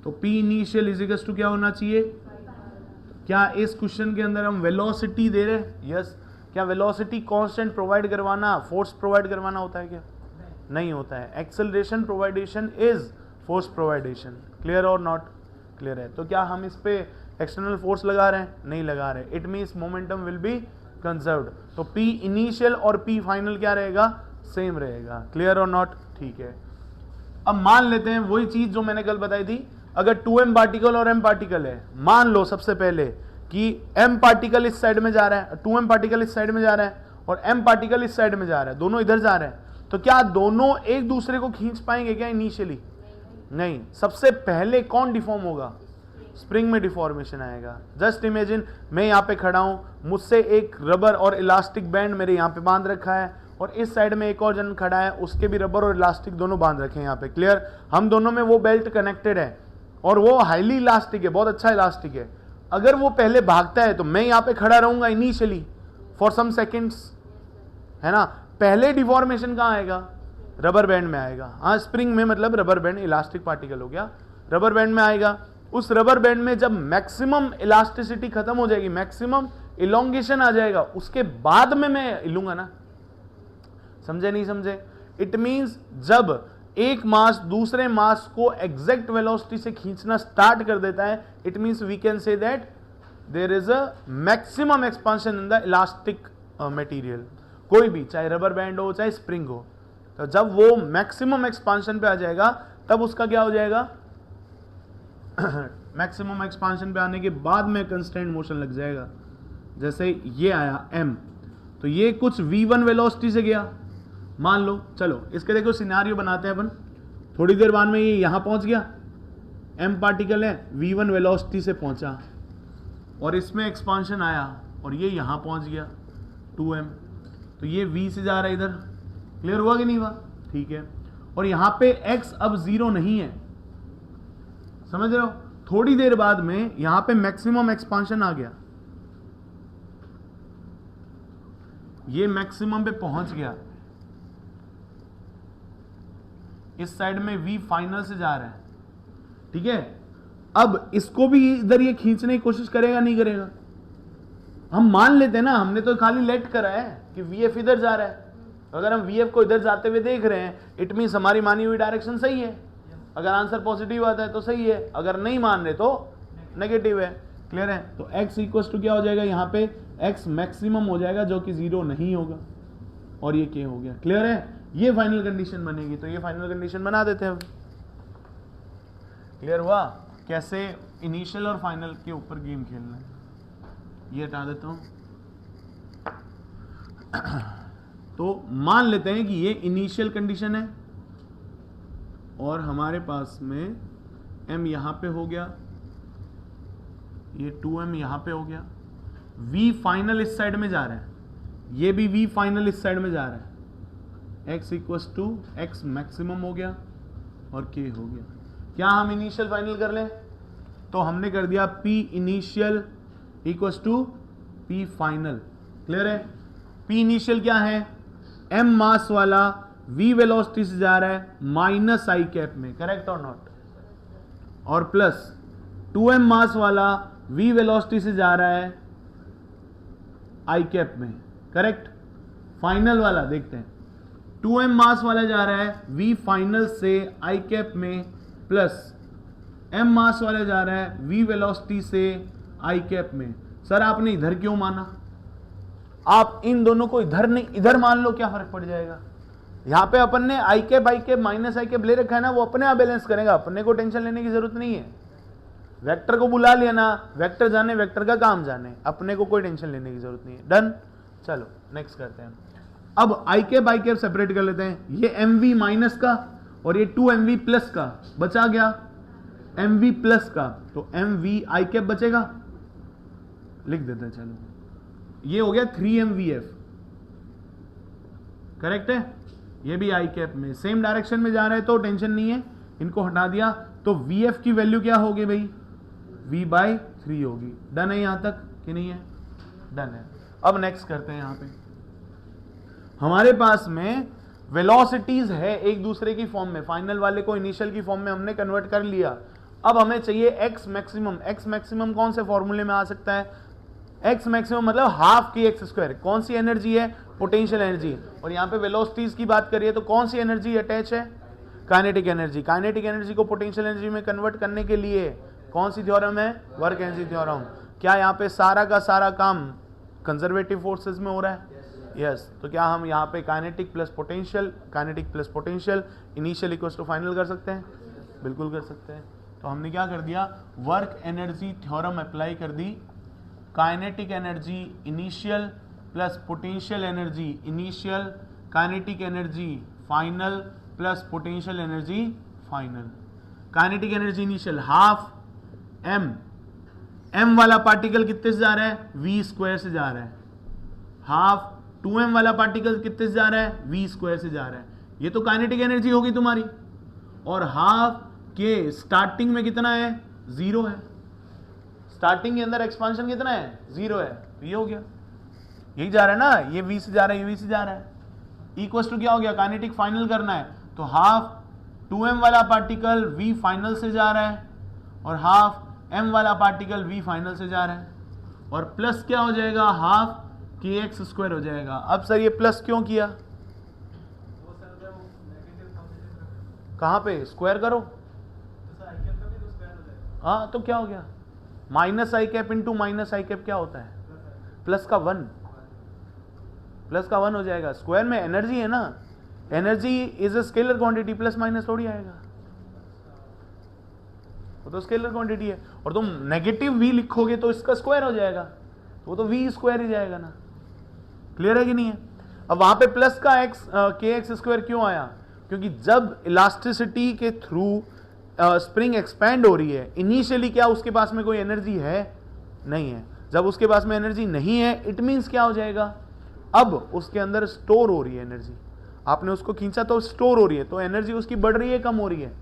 तो p initial is equals to क्या होना चाहिए। क्या इस क्वेश्चन के अंदर हम वेलोसिटी दे रहे हैं, यस। क्या वेलोसिटी कांस्टेंट प्रोवाइड करवाना फोर्स प्रोवाइड करवाना होता है क्या, नहीं होता है। एक्सेलरेशन प्रोवाइडेशन इज फोर्स प्रोवाइडेशन, क्लियर और नॉट क्लियर है। तो क्या हम इस पे एक्सटर्नल फोर्स लगा रहे हैं, नहीं लगा रहे। It means momentum will be conserved, तो P इनिशियल और P फाइनल क्या रहेगा, सेम रहेगा, क्लियर और नॉट, ठीक है। अब मान लेते हैं वही चीज जो मैंने कल बताई थी, अगर 2m पार्टिकल और m पार्टिकल है, मान लो सबसे पहले कि m पार्टिकल इस साइड में जा रहा है, 2m पार्टिकल इस साइड में जा रहा है और m पार्टिकल इस साइड में जा रहा है, दोनों इधर जा रहे हैं, तो क्या दोनों एक दूसरे को खींच पाएंगे क्या इनिशियली, नहीं। सबसे पहले कौन डिफॉर्म होगा, स्प्रिंग में डिफॉर्मेशन आएगा। जस्ट इमेजिन मैं यहाँ पे खड़ा हूं, मुझसे एक रबर और इलास्टिक बैंड मेरे यहाँ पे बांध रखा है और इस साइड में एक और जन खड़ा है, उसके भी रबर और इलास्टिक दोनों बांध रखे हैं यहाँ पे, क्लियर। हम दोनों में वो बेल्ट कनेक्टेड है और वो हाईली इलास्टिक है, बहुत अच्छा इलास्टिक है। अगर वो पहले भागता है तो मैं यहाँ पे खड़ा रहूंगा इनिशियली फॉर सम सेकेंड्स, है ना। पहले डिफॉर्मेशन कहाँ आएगा, रबर बैंड में आएगा। हाँ, स्प्रिंग में मतलब रबर बैंड, इलास्टिक पार्टिकल हो गया, रबर बैंड में आएगा। उस रबर बैंड में जब मैक्सिमम इलास्टिसिटी खत्म हो जाएगी, मैक्सिमम इलोंगेशन आ जाएगा, उसके बाद में मैं हिलूंगा ना, समझे नहीं समझे। इट मींस जब एक मास दूसरे मास को एग्जैक्ट वेलोसिटी से खींचना स्टार्ट कर देता है, it means we can say that there is a maximum expansion in the elastic material, कोई भी, चाहे रबर बैंड हो चाहे स्प्रिंग हो। तो जब वो मैक्सिमम एक्सपांशन पे आ जाएगा तब उसका क्या हो जाएगा मैक्सिमम एक्सपांशन पे आने के बाद में कंस्टेंट मोशन लग जाएगा। जैसे ये आया m, तो ये कुछ v1 वेलोसिटी से गया मान लो। चलो इसके देखो सिनेरियो बनाते हैं अपन, थोड़ी देर बाद में ये यहां पहुंच गया, m पार्टिकल है, v1 वेलोसिटी से पहुंचा और इसमें एक्सपांशन आया और ये यहां पहुंच गया 2m, तो ये v से जा रहा है इधर, क्लियर हुआ कि नहीं हुआ, ठीक है। और यहां पे x अब 0 नहीं है, समझ रहे हो। थोड़ी देर बाद में यहां पे मैक्सिमम एक्सपांशन आ गया, ये मैक्सिमम पे पहुंच गया, इस साइड में v फाइनल से जा रहा है, ठीक है। अब इसको भी इधर ये खींचने की कोशिश करेगा नहीं करेगा, हम मान लेते हैं ना, हमने तो खाली लेट करा है कि VF इधर जा रहा है। अगर हम VF को इधर जाते हुए देख रहे हैं, इट मीन्स हमारी मानी हुई डायरेक्शन सही है। अगर आंसर पॉजिटिव आता है तो सही है, अगर नहीं मान रहे तो नेगेटिव है। क्लियर है? तो x इक्वल टू क्या हो जाएगा यहाँ पे, x मैक्सिमम हो जाएगा जो कि 0 नहीं होगा, और ये k हो गया। क्लियर है? ये फाइनल कंडीशन बनेगी, तो ये फाइनल कंडीशन बना देते हैं। क्लियर हुआ कैसे इनिशियल और फाइनल के ऊपर गेम खेलना है? ये हटा देता हूं। तो मान लेते हैं कि ये इनिशियल कंडीशन है और हमारे पास में m यहां पे हो गया, ये 2m यहां पे हो गया, v फाइनल इस साइड में जा रहा है, ये भी v फाइनल इस साइड में जा रहा है, x equals to x maximum हो गया और k हो गया। क्या हम इनिशियल फाइनल कर लें? तो हमने कर दिया p initial equals to p final. Clear है? p इनिशियल क्या है? m मास वाला v वेलोसिटी से जा रहा है माइनस i कैप में, करेक्ट और नॉट, और प्लस 2m मास वाला v वेलोसिटी से जा रहा है i कैप में, करेक्ट। फाइनल वाला देखते हैं, 2m मास वाला जा रहा है v फाइनल से i कैप में, प्लस m मास वाला जा रहा है v वेलोसिटी से i कैप में। सर आपने इधर क्यों माना? आप इन दोनों को इधर नहीं इधर मान लो, क्या फर्क पड़ जाएगा? यहां पे अपन ने i cap minus i cap ले रखा है ना, वो अपने आप बैलेंस करेगा, अपने को टेंशन लेने की जरूरत नहीं है। वेक्टर को बुला लिया ना, वेक्टर जाने, वेक्टर का काम जाने, अपने को कोई टेंशन लेने की जरूरत नहीं है। डन। चलो नेक्स्ट करते हैं। अब i कैप सेपरेट कर लेते हैं, ये mv माइनस का और ये 2mv प्लस का, बचा गया mv प्लस का, तो mv i कैप बचेगा, लिख देते हैं। चलो ये हो गया 3mvf, करेक्ट है। ये भी i कैप में सेम डायरेक्शन में जा रहा है तो टेंशन नहीं है, इनको हटा दिया, तो vf की वैल्यू क्या होगी भाई? v/3 होगी। डन है यहां तक कि नहीं है? डन है। अब नेक्स्ट करते हैं। यहां पे हमारे पास में वेलोसिटीज है एक दूसरे की फॉर्म में, फाइनल वाले को इनिशियल की फॉर्म में हमने कन्वर्ट कर लिया। अब हमें चाहिए x मैक्सिमम। x मैक्सिमम कौन से फॉर्मूले में आ सकता है? x मैक्सिमम मतलब हाफ की x स्क्वायर। कौन सी एनर्जी है? Potential energy. और यहाँ पे वेलोसिटीज की बात करिए तो कौन सी एनर्जी अटैच है? Kinetic energy. काइनेटिक एनर्जी को पोटेंशियल एनर्जी में कन्वर्ट करने के लिए कौन सी थ्योरम है? Work energy theorem. क्या यहाँ पे सारा का सारा काम कंजर्वेटिव फोर्सेस में हो रहा है? यस। तो क्या हम यहाँ पे kinetic plus potential initial equals to final कर सकते हैं? बिल्कुल कर सकते हैं। तो हमने क्या कर दिया? वर्क एनर्जी थ्योरम अप्लाई कर दी। Kinetic energy initial plus potential energy initial, kinetic energy final plus potential energy final. Kinetic energy initial half m वाला पार्टिकल कितने से जा रहा है? v स्क्वायर से जा रहा है। हाफ 2m वाला पार्टिकल कितने से जा रहा है? v स्क्वायर से जा रहा है। ये तो काइनेटिक एनर्जी होगी तुम्हारी। और हाफ के स्टार्टिंग में कितना है? 0 है। स्टार्टिंग के अंदर एक्सपांशन कितना है? 0 है। तो ये हो गया, यही जा रहा है ना, ये v से जा रहा है, ये v से जा रहा है। इक्वल्स टू क्या हो गया? काइनेटिक फाइनल करना है, तो हाफ 2m वाला पार्टिकल v फाइनल से जा रहा है और हाफ m वाला पार्टिकल v फाइनल से जा रहा है, और प्लस क्या हो जाएगा? हाफ kx स्क्वायर हो जाएगा। अब सर ये प्लस क्यों किया? कहां पे? स्क्वायर करो। हाँ तो क्या हो गया? माइनस आई कैप इंटू माइनस आई कैप क्या होता है? प्लस का 1। प्लस का 1 हो जाएगा। स्क्वायर में एनर्जी है ना, energy is a scalar quantity, plus minus थोड़ी आएगा, वो तो स्केलर क्वांटिटी है। और तुम नेगेटिव v लिखोगे तो इसका स्क्वायर हो जाएगा, तो वो तो v स्क्वायर ही जाएगा ना। क्लियर है कि नहीं है? अब वहां पे प्लस का kx स्क्वायर क्यों आया? क्योंकि जब इलास्टिसिटी के थ्रू स्प्रिंग एक्सपैंड हो रही है, इनिशियली क्या उसके पास में कोई एनर्जी है? नहीं है। जब उसके पास में एनर्जी नहीं है, इट मीन्स क्या हो जाएगा? अब उसके अंदर स्टोर हो रही है एनर्जी। आपने उसको खींचा तो स्टोर हो रही है, तो एनर्जी उसकी बढ़ रही है, कम हो रही है?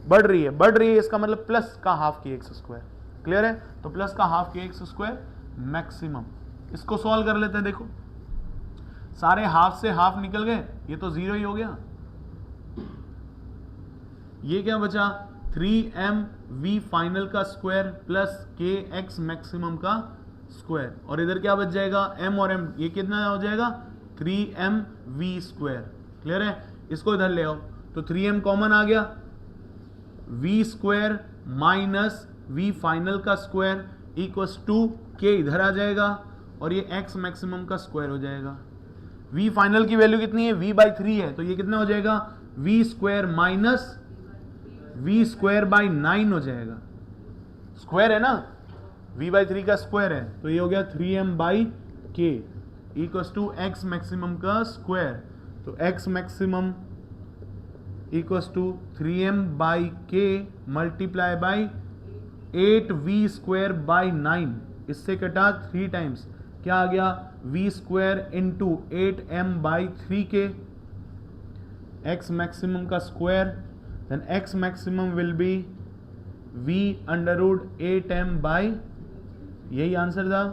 बढ़ रही है। बढ़ रही है, इसका मतलब प्लस का हाफ की एक्स स्क्वायर। क्लियर है? तो प्लस का हाफ की एक्स स्क्वायर मैक्सिमम। इसको सॉल्व कर लेते हैं। देखो सारे हाफ से हाफ निकल गए, ये तो 0 ही हो गया। ये क्या बचा? 3mv फाइनल का स्क्वायर प्लस kx मैक्सिमम का स्क्वायर, और इधर क्या बच जाएगा m और m, ये कितना हो जाएगा 3m v स्क्वायर। क्लियर है? इसको इधर ले आओ तो 3m कॉमन आ गया, v square minus v final का स्क्वायर इक्वल्स टू k इधर आ जाएगा और ये x मैक्सिमम का स्क्वायर हो जाएगा। v फाइनल की वैल्यू कितनी है v/3 है, तो ये कितना हो जाएगा v square minus v square by 9 हो जाएगा। स्क्वायर है ना, v/3 का स्क्वायर है, तो ये हो गया 3m/k equals to x maximum का स्क्वायर, तो x maximum equals to 3m/k multiply by 8v square by 9, इससे कटा 3 टाइम्स, क्या आ गया v square into 8m/3k, x maximum का square, then x maximum will be v under root 8m/, यही answer था।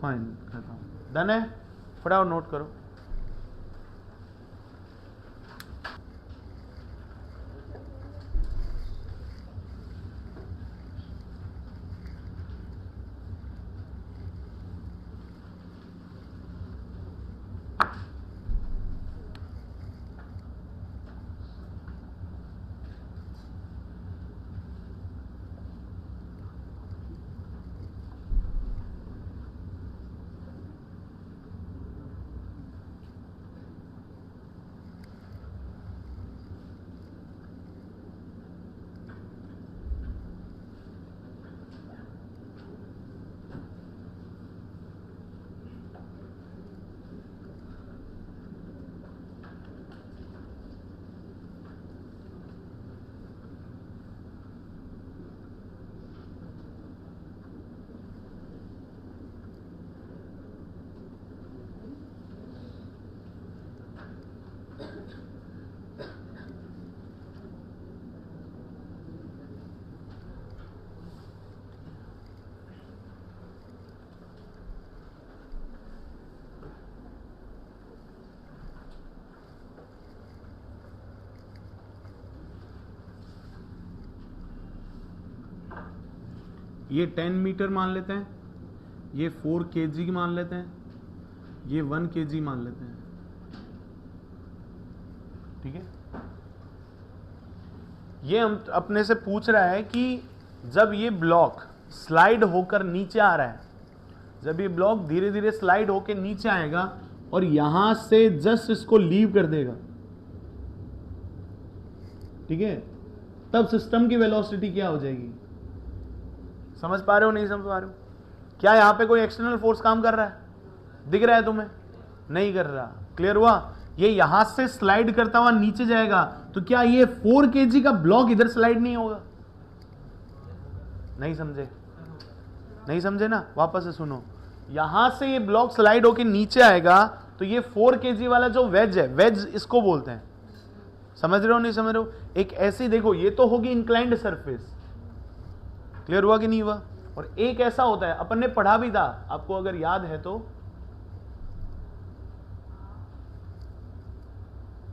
फाइन, खत्म, डन है। फटाफट नोट करो। ये 10 मीटर मान लेते हैं, ये 4 kg मान लेते हैं, ये 1 kg मान लेते हैं। ठीक है, ये हम अपने से पूछ रहा है कि जब ये ब्लॉक स्लाइड होकर नीचे आ रहा है, जब ये ब्लॉक धीरे धीरे स्लाइड होकर नीचे आएगा और यहां से जस्ट इसको लीव कर देगा, ठीक है, तब सिस्टम की वेलोसिटी क्या हो जाएगी? समझ पा रहे हो, नहीं समझ पा रहे हो? क्या यहां पे कोई एक्सटर्नल फोर्स काम कर रहा है? दिख रहा है तुम्हें? नहीं कर रहा। क्लियर हुआ? ये यहां से स्लाइड करता हुआ नीचे जाएगा, तो क्या ये 4 kg का ब्लॉक इधर स्लाइड नहीं होगा? नहीं समझे? नहीं समझे ना? वापस से सुनो, यहां से ये ब्लॉक स्लाइड होकर नीचे आएगा, तो ये 4 kg वाला जो वेज है, वेज इसको बोलते हैं। समझ रहे हो, नहीं समझ रहे हो? एक ऐसी देखो, ये तो होगी इंक्लाइंड सरफेस। क्लियर हुआ कि नहीं हुआ? और एक ऐसा होता है, अपन ने पढ़ा भी था, आपको अगर याद है तो,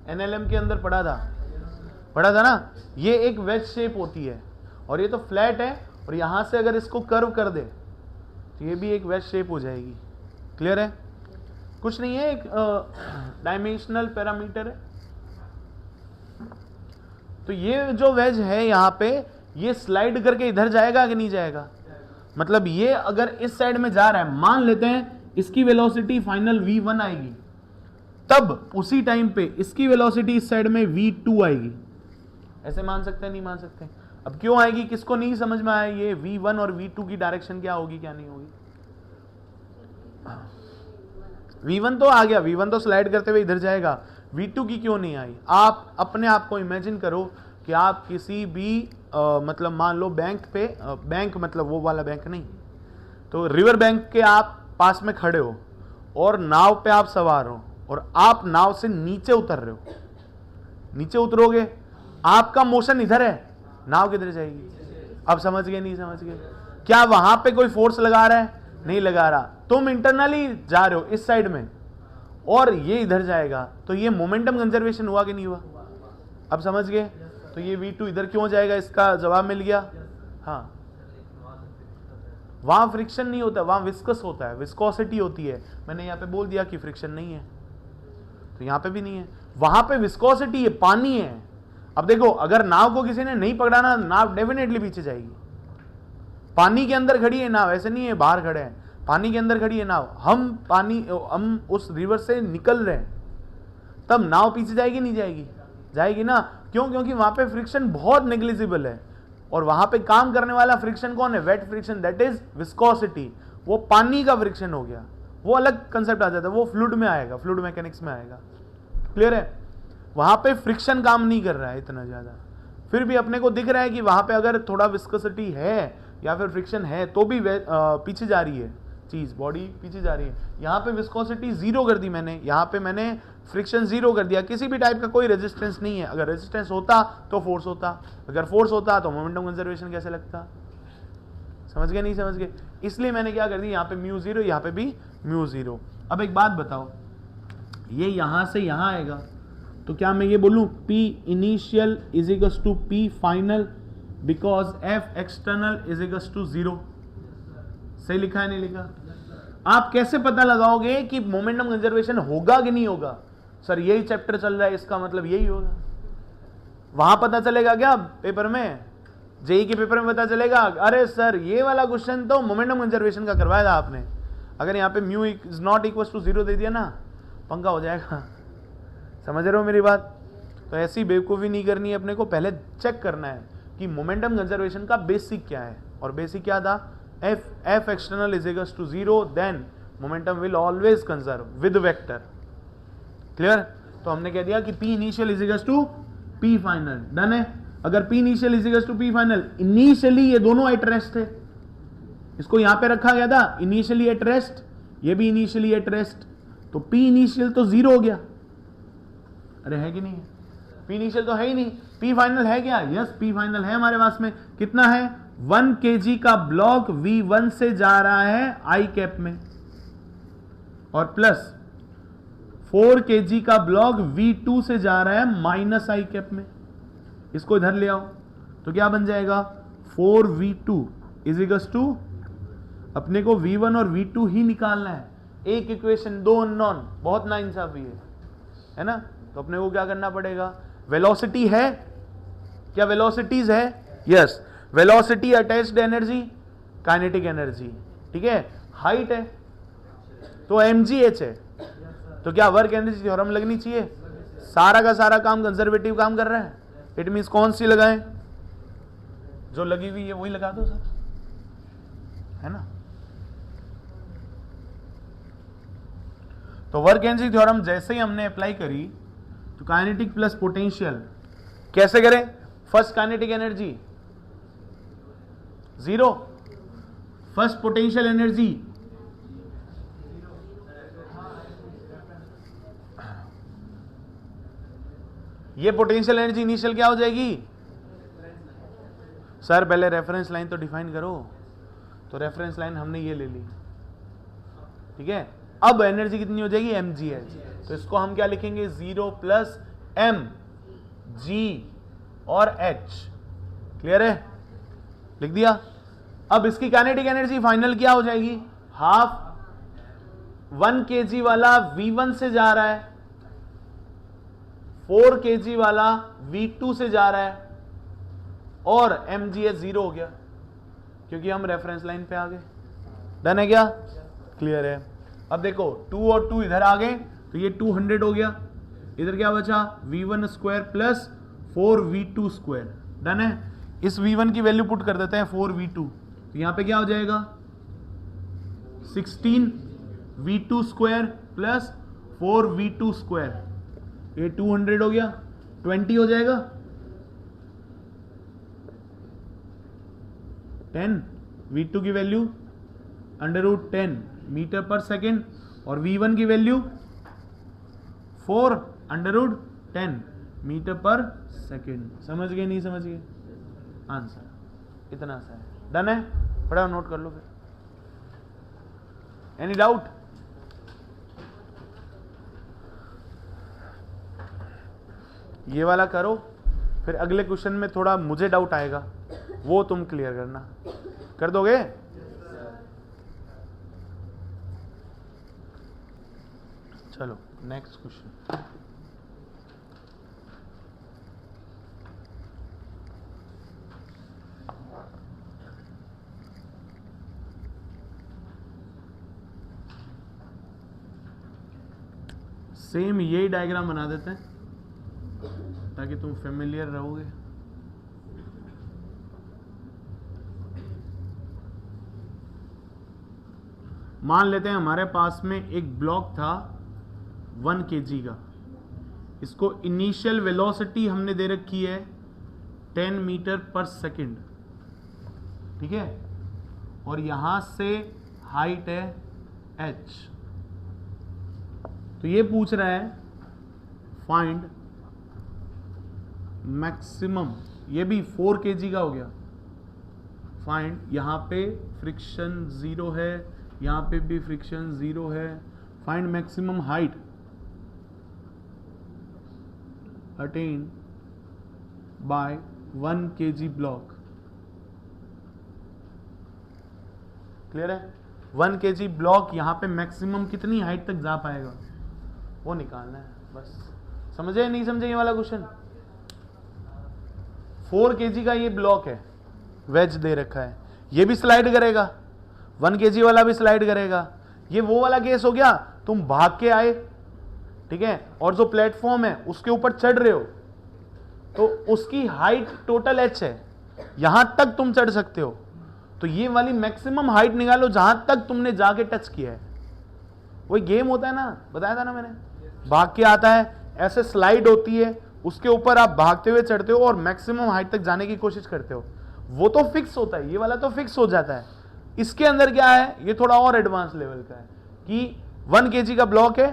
एनएलएम के अंदर पढ़ा था ना, ये एक वेज शेप होती है और ये तो फ्लैट है, और यहां से अगर इसको कर्व कर दे तो ये भी एक वेज शेप हो जाएगी। क्लियर है? कुछ नहीं है, एक डायमेंशनल पैरामीटर है। तो ये जो वेज है यहां पे, ये स्लाइड करके इधर जाएगा कि नहीं जाएगा? मतलब ये अगर इस साइड में जा रहा है, मान लेते हैं इसकी वेलोसिटी फाइनल v1 आएगी, तब उसी टाइम पे इसकी वेलोसिटी इस साइड में v2 आएगी। ऐसे मान सकते हैं, नहीं मान सकते? अब क्यों आएगी, किसको नहीं समझ में आया ये v1 और v2 की डायरेक्शन क्या होगी क्या नहीं होगी? v1 तो आ गया, v1 तो स्लाइड करते हुए इधर जाएगा, v2 की क्यों नहीं आई? आप अपने आप को इमेजिन करो कि आप किसी भी मतलब मान लो बैंक पे, बैंक मतलब वो वाला बैंक नहीं, तो रिवर बैंक के आप पास में खड़े हो और नाव पे आप सवार हो और आप नाव से नीचे उतर रहे हो। नीचे उतरोगे, आपका मोशन इधर है, नाव किधर जाएगी? अब समझ गए, नहीं समझ गए? क्या वहां पे कोई फोर्स लगा रहा है? नहीं लगा रहा। तुम इंटरनली जा रहे हो इस साइड में और ये इधर जाएगा, तो ये मोमेंटम कंजर्वेशन हुआ कि नहीं हुआ? अब समझ गए? तो ये v2 इधर क्यों जाएगा, इसका जवाब मिल गया। हाँ वहां फ्रिक्शन नहीं होता, वहां विस्कस होता है, विस्कोसिटी होती है। मैंने यहाँ पे बोल दिया कि फ्रिक्शन नहीं है, तो यहाँ पे भी नहीं है। वहां पे विस्कोसिटी है, पानी है। अब देखो, अगर नाव को किसी ने नहीं पकड़ाना, नाव डेफिनेटली पीछे जाएगी। पानी के अंदर खड़ी है नाव, ऐसे नहीं है बाहर खड़े हैं, पानी के अंदर खड़ी है नाव, हम उस रिवर से निकल रहे हैं, तब नाव पीछे जाएगी नहीं जाएगी? जाएगी ना। क्यों? क्योंकि वहां पे फ्रिक्शन बहुत नेग्लिजिबल है, और वहां पे काम करने वाला फ्रिक्शन कौन है? Wet friction, that is viscosity. वो पानी का फ्रिक्शन हो गया, वो अलग कंसेप्ट आ जाता है, वो फ्लूइड में आएगा, फ्लूइड मैकेनिक्स में आएगा। क्लियर है? वहां पे फ्रिक्शन काम नहीं कर रहा है इतना ज्यादा, फिर भी अपने को दिख रहा है कि वहां पे अगर थोड़ा विस्कोसिटी है या फिर फ्रिक्शन है तो भी पीछे जा रही है चीज, बॉडी पीछे जा रही है। यहाँ पे विस्कोसिटी जीरो कर दी मैंने, यहाँ पे मैंने फ्रिक्शन जीरो कर दिया, किसी भी टाइप का कोई रेजिस्टेंस नहीं है। अगर रेजिस्टेंस होता तो फोर्स होता, अगर फोर्स होता तो मोमेंटम कंजर्वेशन कैसे लगता? समझ गए नहीं समझ गए? इसलिए मैंने क्या कर दी, यहाँ पे म्यू जीरो, यहाँ पे भी म्यू जीरो। अब एक बात बताओ, ये यहां से यहां आएगा तो क्या मैं ये बोलूं P initial is equals to P final because F external is equals to 0? सही लिखा है नहीं लिखा? आप कैसे पता लगाओगे कि मोमेंटम कंजर्वेशन होगा कि नहीं होगा? सर यही चैप्टर चल रहा है, इसका मतलब यही होगा। वहां पता चलेगा क्या पेपर में? जेई के पेपर में पता चलेगा, अरे सर ये वाला क्वेश्चन तो मोमेंटम कंजर्वेशन का करवाया था आपने, अगर यहाँ पे mu is not equal to 0 दे दिया ना, पंगा हो जाएगा। समझ रहे हो मेरी बात? तो ऐसी बेवकूफ़ी नहीं करनी है, अपने को पहले चेक करना है कि मोमेंटम कंजर्वेशन का बेसिक क्या है, और बेसिक क्या था? F external is equals to 0, then momentum will always conserve with vector. Clear? तो हमने कह दिया कि P initial is equals to P final, done है। अगर P initial is equals to P final, initially ये दोनों एट रेस्ट थे, इसको यहां पे रखा गया था इनिशियली एट रेस्ट, ये भी इनिशियली एट रेस्ट, तो P इनिशियल तो 0 हो गया। अरे है कि नहीं? P इनिशियल तो है ही नहीं, P फाइनल है क्या? यस, P फाइनल है हमारे पास में। कितना है? 1 kg का ब्लॉक V1 से जा रहा है I कैप में, और प्लस 4 kg का ब्लॉक V2 से जा रहा है माइनस I कैप में। इसको इधर ले आओ तो क्या बन जाएगा? 4V2 इज इक्वल्स टू, अपने को V1 और V2 ही निकालना है, एक इक्वेशन दो अननोन, बहुत नाइंसाफी है ना? तो अपने को क्या करना पड़ेगा? वेलोसिटी है क्या? वेलोसिटीज है, yes. Velocity attached energy, kinetic energy, ठीक है। हाइट है तो mgh है, तो क्या वर्क एनर्जी थ्योरम लगनी चाहिए? सारा का सारा काम कंजर्वेटिव काम कर रहा है, इट मींस कौन सी लगाएं? जो लगी हुई है वही लगा दो सर, है ना? तो वर्क एनर्जी थ्योरम जैसे ही हमने अप्लाई करी तो काइनेटिक प्लस पोटेंशियल कैसे करें? First kinetic energy 0, first potential energy ये पोटेंशियल एनर्जी इनिशियल क्या हो जाएगी? सर पहले रेफरेंस लाइन तो डिफाइन करो, तो रेफरेंस लाइन हमने ये ले ली, ठीक है। अब एनर्जी कितनी हो जाएगी? mgh, तो इसको हम क्या लिखेंगे? 0 प्लस m g और h। क्लियर है? लिख दिया। अब इसकी काइनेटिक एनर्जी फाइनल क्या हो जाएगी? हाफ 1 kg वाला V1 से जा रहा है, 4 kg वाला V2 से जा रहा है, और mgh 0 हो गया क्योंकि हम रेफरेंस लाइन पे आ गए। डन है क्या? क्लियर है। अब देखो 2 और 2 इधर आ गए तो ये 200 हो गया, इधर क्या बचा? V1 square plus 4V2 square. Done है। इस V1 की वैल्यू पुट कर देते हैं 4V2, तो यहां पे क्या हो जाएगा? 16V2 square plus 4V2 square, ये 200 हो गया, 20 हो जाएगा, 10 V2 की वैल्यू √10 मीटर पर सेकेंड, और V1 की वैल्यू 4 √10 मीटर पर सेकेंड। समझ गए नहीं समझ गए? आंसर इतना सा है। डन है? बड़ा नोट कर लो फिर। Any doubt? ये वाला करो, फिर अगले क्वेश्चन में थोड़ा मुझे डाउट आएगा, वो तुम क्लियर करना। कर दोगे? चलो नेक्स्ट क्वेश्चन। सेम यही डायग्राम बना देते हैं ताकि तुम फेमिलियर रहोगे। मान लेते हैं हमारे पास में एक ब्लॉक था 1 kg का, इसको इनिशियल वेलोसिटी हमने दे रखी है 10 मीटर पर सेकंड, ठीक है, और यहां से हाइट है h। तो ये पूछ रहा है फाइंड मैक्सिमम, ये भी 4 kg का हो गया, फाइंड, यहां पे फ्रिक्शन 0 है, यहां पे भी फ्रिक्शन 0 है, find maximum height attain bye 1 kg block. Clear है? 1 kg ब्लॉक यहां पे मैक्सिमम कितनी हाइट तक जा पाएगा वो निकालना है बस। समझे नहीं समझे ये वाला क्वेश्चन? 4 kg का ये ब्लॉक है, वेज दे रखा है, ये भी स्लाइड करेगा, 1 kg वाला भी स्लाइड करेगा। ये वो वाला केस हो गया, तुम भाग के आए, ठीक है, और जो प्लेटफॉर्म है उसके ऊपर चढ़ रहे हो तो उसकी हाइट टोटल h है, यहां तक तुम चढ़ सकते हो, तो ये वाली मैक्सिमम हाइट निकालो जहां तक तुमने जाके टच किया है। वही गेम होता है ना, बताया था ना मैंने, भाग के आता है, ऐसे स्लाइड होती है, उसके ऊपर आप भागते हुए चढ़ते हो और मैक्सिमम हाइट तक जाने की कोशिश करते हो। वो तो फिक्स होता है, ये वाला तो फिक्स हो जाता है। इसके अंदर क्या है, ये थोड़ा और एडवांस लेवल का है कि 1 kg का ब्लॉक है,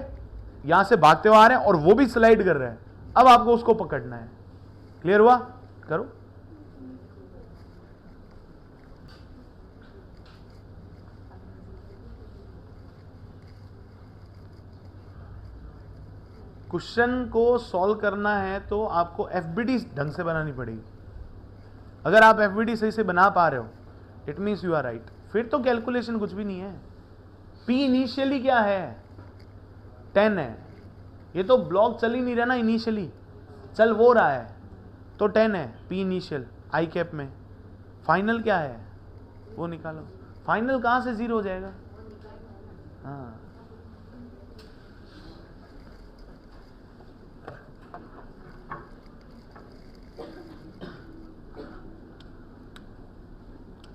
यहां से भागते हुए आ रहे हैं और वो भी स्लाइड कर रहे हैं, अब आपको उसको पकड़ना है। क्लियर हुआ? करो। क्वेश्चन को सॉल्व करना है तो आपको एफबीडी ढंग से बनानी पड़ेगी। अगर आप एफबीडी सही से बना पा रहे हो it means you are right, फिर तो कैलकुलेशन कुछ भी नहीं है। पी इनिशियली क्या है? 10 है, ये तो ब्लॉक चल ही नहीं रहा ना, इनिशियली चल वो रहा है तो 10 है पी इनिशियल आई कैप में। फाइनल क्या है वो निकालो, फाइनल कहां से 0 हो जाएगा? हाँ,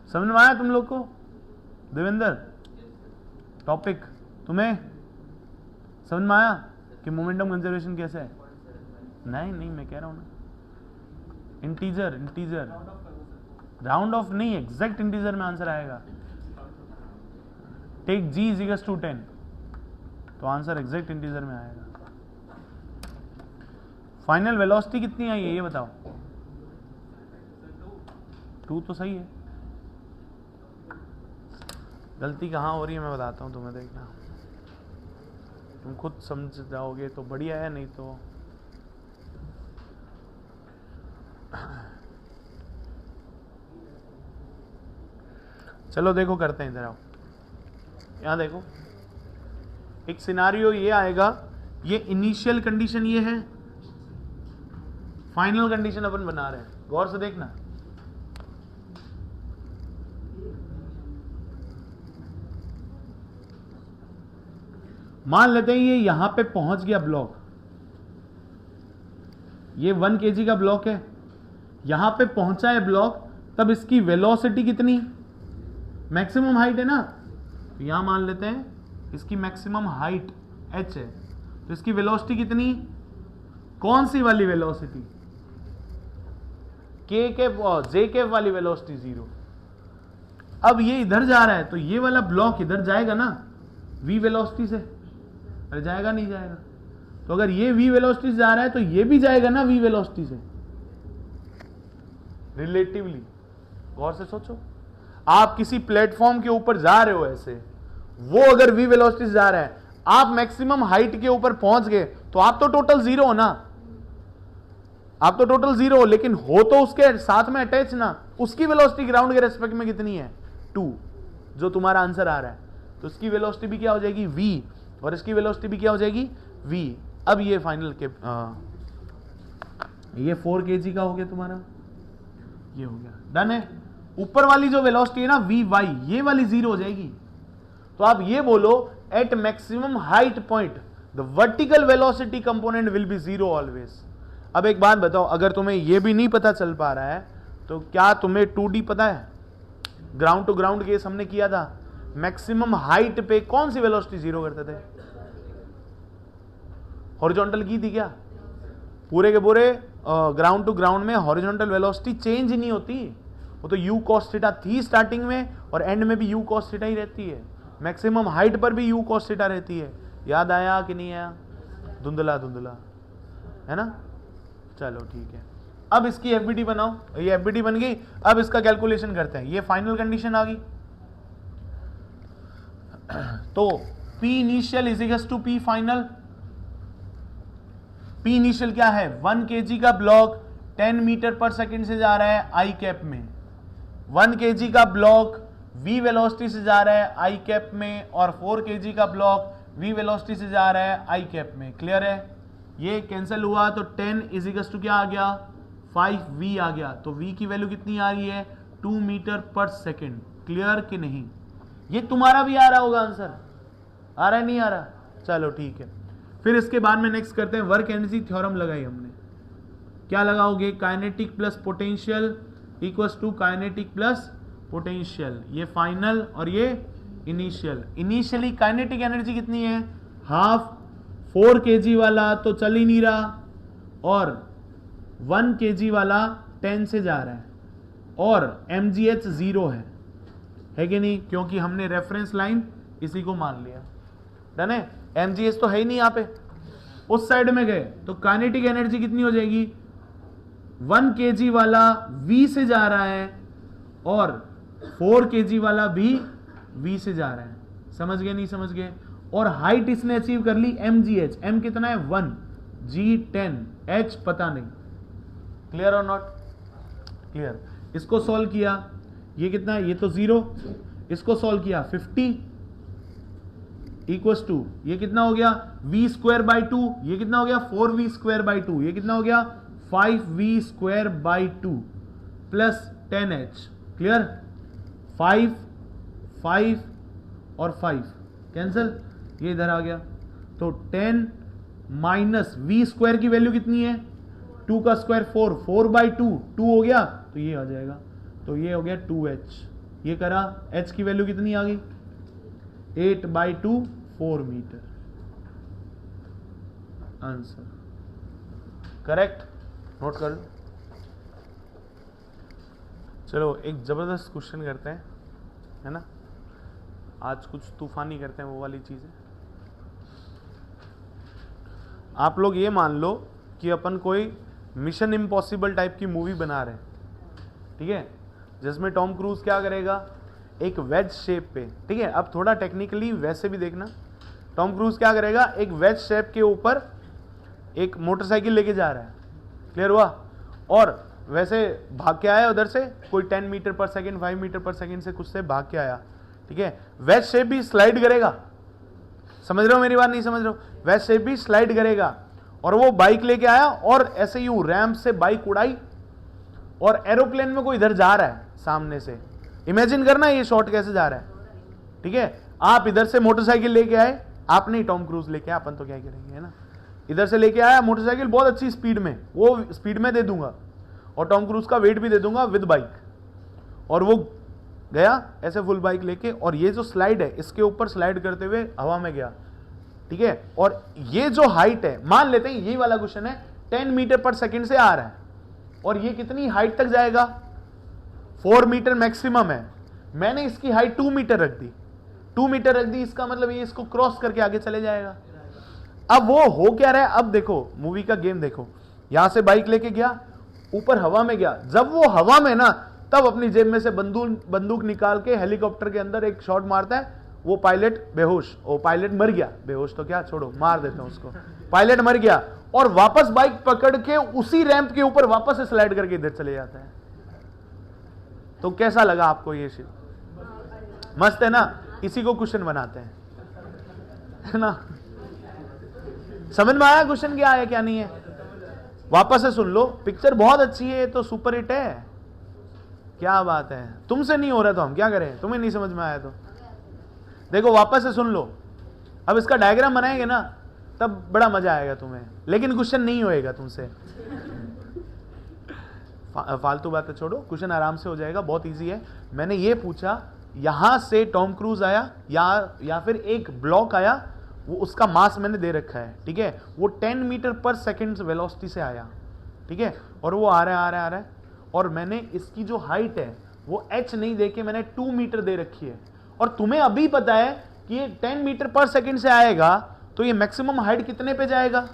समझ में आया तुम लोग को? देवेंद्र, टॉपिक तुम्हें समझ में आया कि मोमेंटम कंजर्वेशन कैसे है? नहीं नहीं, मैं कह रहा हूं ना, इंटीजर राउंड ऑफ नहीं, एग्जैक्ट इंटीजर में आंसर आएगा। Take g is equals to 10 तो आंसर एग्जैक्ट इंटीजर में आएगा। फाइनल वेलोसिटी कितनी आई है ये बताओ? 2 तो सही है। गलती कहाँ हो रही है मैं बताता हूँ तुम्हें, देखना, तुम खुद समझ जाओगे तो बढ़िया है, नहीं तो चलो देखो करते हैं, इधर आओ, यहां देखो, एक सिनारियो ये आएगा, ये इनिशियल कंडीशन ये है, फाइनल कंडीशन अपन बना रहे हैं, गौर से देखना। मान लेते हैं ये यहां पे पहुंच गया ब्लॉक, ये 1 kg का ब्लॉक है, यहां पे पहुंचा है ब्लॉक, तब इसकी वेलोसिटी कितनी? मैक्सिमम हाइट है ना, तो यहां मान लेते हैं इसकी मैक्सिमम हाइट h है, तो इसकी वेलोसिटी कितनी? कौन सी वाली वेलोसिटी? k कैप और j कैप वाली वेलोसिटी 0। अब ये इधर जा रहा है तो ये वाला ब्लॉक इधर जाएगा ना v वेलोसिटी से, अरे जाएगा नहीं जाएगा? तो अगर ये v वेलोसिटी से जा रहा है तो ये भी जाएगा ना v वेलोसिटी से, रिलेटिवली। गौर से सोचो, आप किसी प्लेटफॉर्म के ऊपर जा रहे हो ऐसे, वो अगर v वेलोसिटी से जा रहा है, आप मैक्सिमम हाइट के ऊपर पहुंच गए तो आप तो टोटल 0 हो ना, आप तो टोटल 0 हो, लेकिन हो तो उसके साथ में अटैच ना, उसकी वेलोसिटी ग्राउंड के रेस्पेक्ट में कितनी है? 2, जो तुम्हारा आंसर आ रहा है, तो उसकी वेलोसिटी भी क्या हो जाएगी? v। और इसकी वेलोसिटी भी क्या हो जाएगी v। अब ये फाइनल के ये 4 kg का हो गया तुम्हारा, ये हो गया, डन है। ऊपर वाली जो वेलोसिटी है ना vy, ये वाली 0 हो जाएगी। तो आप ये बोलो at maximum height point the vertical velocity component will be 0 always. अब एक बात बताओ, अगर तुम्हें ये भी नहीं पता चल पा रहा है तो क्या तुम्हें 2D पता है? ग्राउंड टू ग्राउंड केस हमने किया था, मैक्सिमम हाइट पे कौन सी वेलोसिटी 0 करते थे? हॉरिजॉन्टल की थी क्या? पूरे के पूरे ग्राउंड टू ग्राउंड में हॉरिजॉन्टल वेलोसिटी चेंज ही नहीं होती, वो तो u cos थीटा थी स्टार्टिंग में और एंड में भी u cos थीटा ही रहती है। मैक्सिमम हाइट पर भी u cos थीटा रहती है। याद आया कि नहीं आया? धुंधला धुंधला है ना। चलो ठीक है, अब इसकी एफबीटी बनाओ। ये एफबीटी बन गई, अब इसका कैलकुलेशन करते हैं। ये फाइनल कंडीशन आ गई, तो P initial is equals to P final. P initial क्या है? 1 kg का ब्लॉक 10 मीटर पर सेकंड से जा रहा है आई कैप में। 1 kg का ब्लॉक v वेलोसिटी से जा रहा है आई कैप में, और 4 kg का ब्लॉक v वेलोसिटी से जा रहा है आई कैप में। क्लियर है? ये कैंसिल हुआ तो 10 इज इक्वल्स टू क्या आ गया? 5v आ गया। तो v की वैल्यू कितनी आ रही है? 2 मीटर पर सेकेंड। क्लियर कि नहीं? ये तुम्हारा भी आ रहा होगा आंसर, आ रहा है नहीं आ रहा? चलो ठीक है, फिर इसके बाद में नेक्स्ट करते हैं। वर्क एनर्जी थ्योरम लगाई हमने, क्या लगाओगे? Kinetic plus potential equals to kinetic plus potential. ये फाइनल और ये इनिशियल। इनिशियली काइनेटिक एनर्जी कितनी है? हाफ। 4 kg वाला तो चल ही नहीं रहा, और 1 kg वाला 10 से जा रहा है, और mgh 0 है कि नहीं? क्योंकि हमने रेफरेंस लाइन इसी को मान लिया। डन है? mgh तो है ही नहीं यहाँ पे, उस साइड में गए तो काइनेटिक एनर्जी कितनी हो जाएगी? 1 kg वाला v से जा रहा है और 4 kg वाला भी v से जा रहा है। समझ गए नहीं समझ गए? और हाइट इसने अचीव कर ली mgh। m कितना है? 1, g 10, h पता नहीं। क्लियर और नॉट क्लियर? इसको सॉल्व किया, ये कितना है? ये तो 0। इसको सॉल्व किया 50 इक्वल्स टू, ये कितना हो गया? v square by 2। ये कितना हो गया? 4v square by 2। ये कितना हो गया? 5v square by 2 plus 10h। Clear? 5 5 और 5 कैंसिल, ये इधर आ गया। तो 10 माइनस v स्क्वायर की वैल्यू कितनी है? 2 का स्क्वायर 4, 4 बाई 2 2 हो गया, तो ये आ जाएगा। तो ये हो गया 2h। ये करा, h की वैल्यू कितनी आ गई? 8 बाई 2 4 मीटर। आंसर करेक्ट, नोट कर लो। चलो एक जबरदस्त क्वेश्चन करते हैं, है ना। आज कुछ तूफानी करते हैं, वो वाली चीजें। आप लोग ये मान लो कि अपन कोई मिशन इम्पॉसिबल टाइप की मूवी बना रहे हैं, ठीक है, जिसमें टॉम क्रूज क्या करेगा? एक वेज शेप पे, ठीक है, अब थोड़ा टेक्निकली वैसे भी देखना। टॉम क्रूज क्या करेगा? एक वेज शेप के ऊपर एक मोटरसाइकिल लेके जा रहा है। क्लियर हुआ? और वैसे भाग के आया उधर से, कोई 10 मीटर पर सेकेंड 5 मीटर पर सेकेंड से कुछ से भाग के आया, ठीक है। वेज शेप भी स्लाइड करेगा, समझ रहे हो मेरी बात? नहीं समझ रहे हो? वेज शेप भी स्लाइड करेगा, और वो बाइक लेके आया और ऐसे ही रैंप से बाइक उड़ाई, और एरोप्लेन में कोई इधर जा रहा है सामने से। इमेजिन करना ये शॉट कैसे जा रहा है, ठीक है। आप इधर से मोटरसाइकिल लेके आए, आप नहीं, टॉम क्रूज लेके आए, अपन तो क्या करेंगे, है ना। इधर से लेके आया मोटरसाइकिल बहुत अच्छी स्पीड में, वो स्पीड में दे दूंगा और टॉम क्रूज का वेट भी दे दूंगा विद बाइक, और वो गया ऐसे फुल बाइक लेके, और ये जो स्लाइड है इसके ऊपर स्लाइड करते हुए हवा में गया, ठीक है। और ये जो हाइट है, मान लेते हैं ये वाला क्वेश्चन है 10 मीटर पर सेकेंड से आ रहा है, और ये कितनी हाइट तक जाएगा? 4 मीटर मैक्सिमम है। मैंने इसकी हाइट 2 मीटर रख दी, 2 मीटर रख दी, इसका मतलब ये इसको क्रॉस करके आगे चले जाएगा। अब वो हो क्या रहा है? अब देखो मूवी का गेम देखो, यहां से बाइक लेके गया, ऊपर हवा में गया, जब वो हवा में ना, तब अपनी जेब में से बंदूक निकाल के हेलीकॉप्टर के अंदर एक शॉट मारता है, वो पायलट बेहोश, वो पायलट मर गया, बेहोश तो क्या, छोड़ो, मार देते हैं उसको, पायलट मर गया, और वापस बाइक पकड़ के उसी रैंप के ऊपर वापस से स्लाइड करके इधर चले जाता है। तो कैसा लगा आपको ये शिट? मस्त है ना? इसी को क्वेश्चन बनाते हैं। है ना? समझ में आया क्वेश्चन क्या है क्या नहीं है? वापस से सुन लो, पिक्चर बहुत अच्छी है, तो सुपर हिट है। क्या बात है, तुमसे नहीं हो रहा तो हम क्या करें? तुम्हें नहीं समझ में आया तो देखो वापस से सुन लो। अब इसका डायग्राम बनाएंगे ना, तब बड़ा मजा आएगा तुम्हें, लेकिन क्वेश्चन नहीं होएगा तुमसे। फालतू बातें छोड़ो, क्वेश्चन आराम से हो जाएगा, बहुत इजी है। मैंने ये पूछा, यहां से टॉम क्रूज आया या फिर एक ब्लॉक आया, वो उसका मास मैंने दे रखा है, ठीक है? वो 10 मीटर पर सेकेंड वेलोसिटी से आया, ठीक है? और वो आ रहा है, और मैंने इसकी जो हाइट है वो h नहीं दे के मैंने 2 मीटर दे रखी है। और तुम्हें अभी पता है कि ये 10 मीटर पर सेकेंड से आएगा, तो ये मैक्सिमम हाइट कितने पे जाएगा?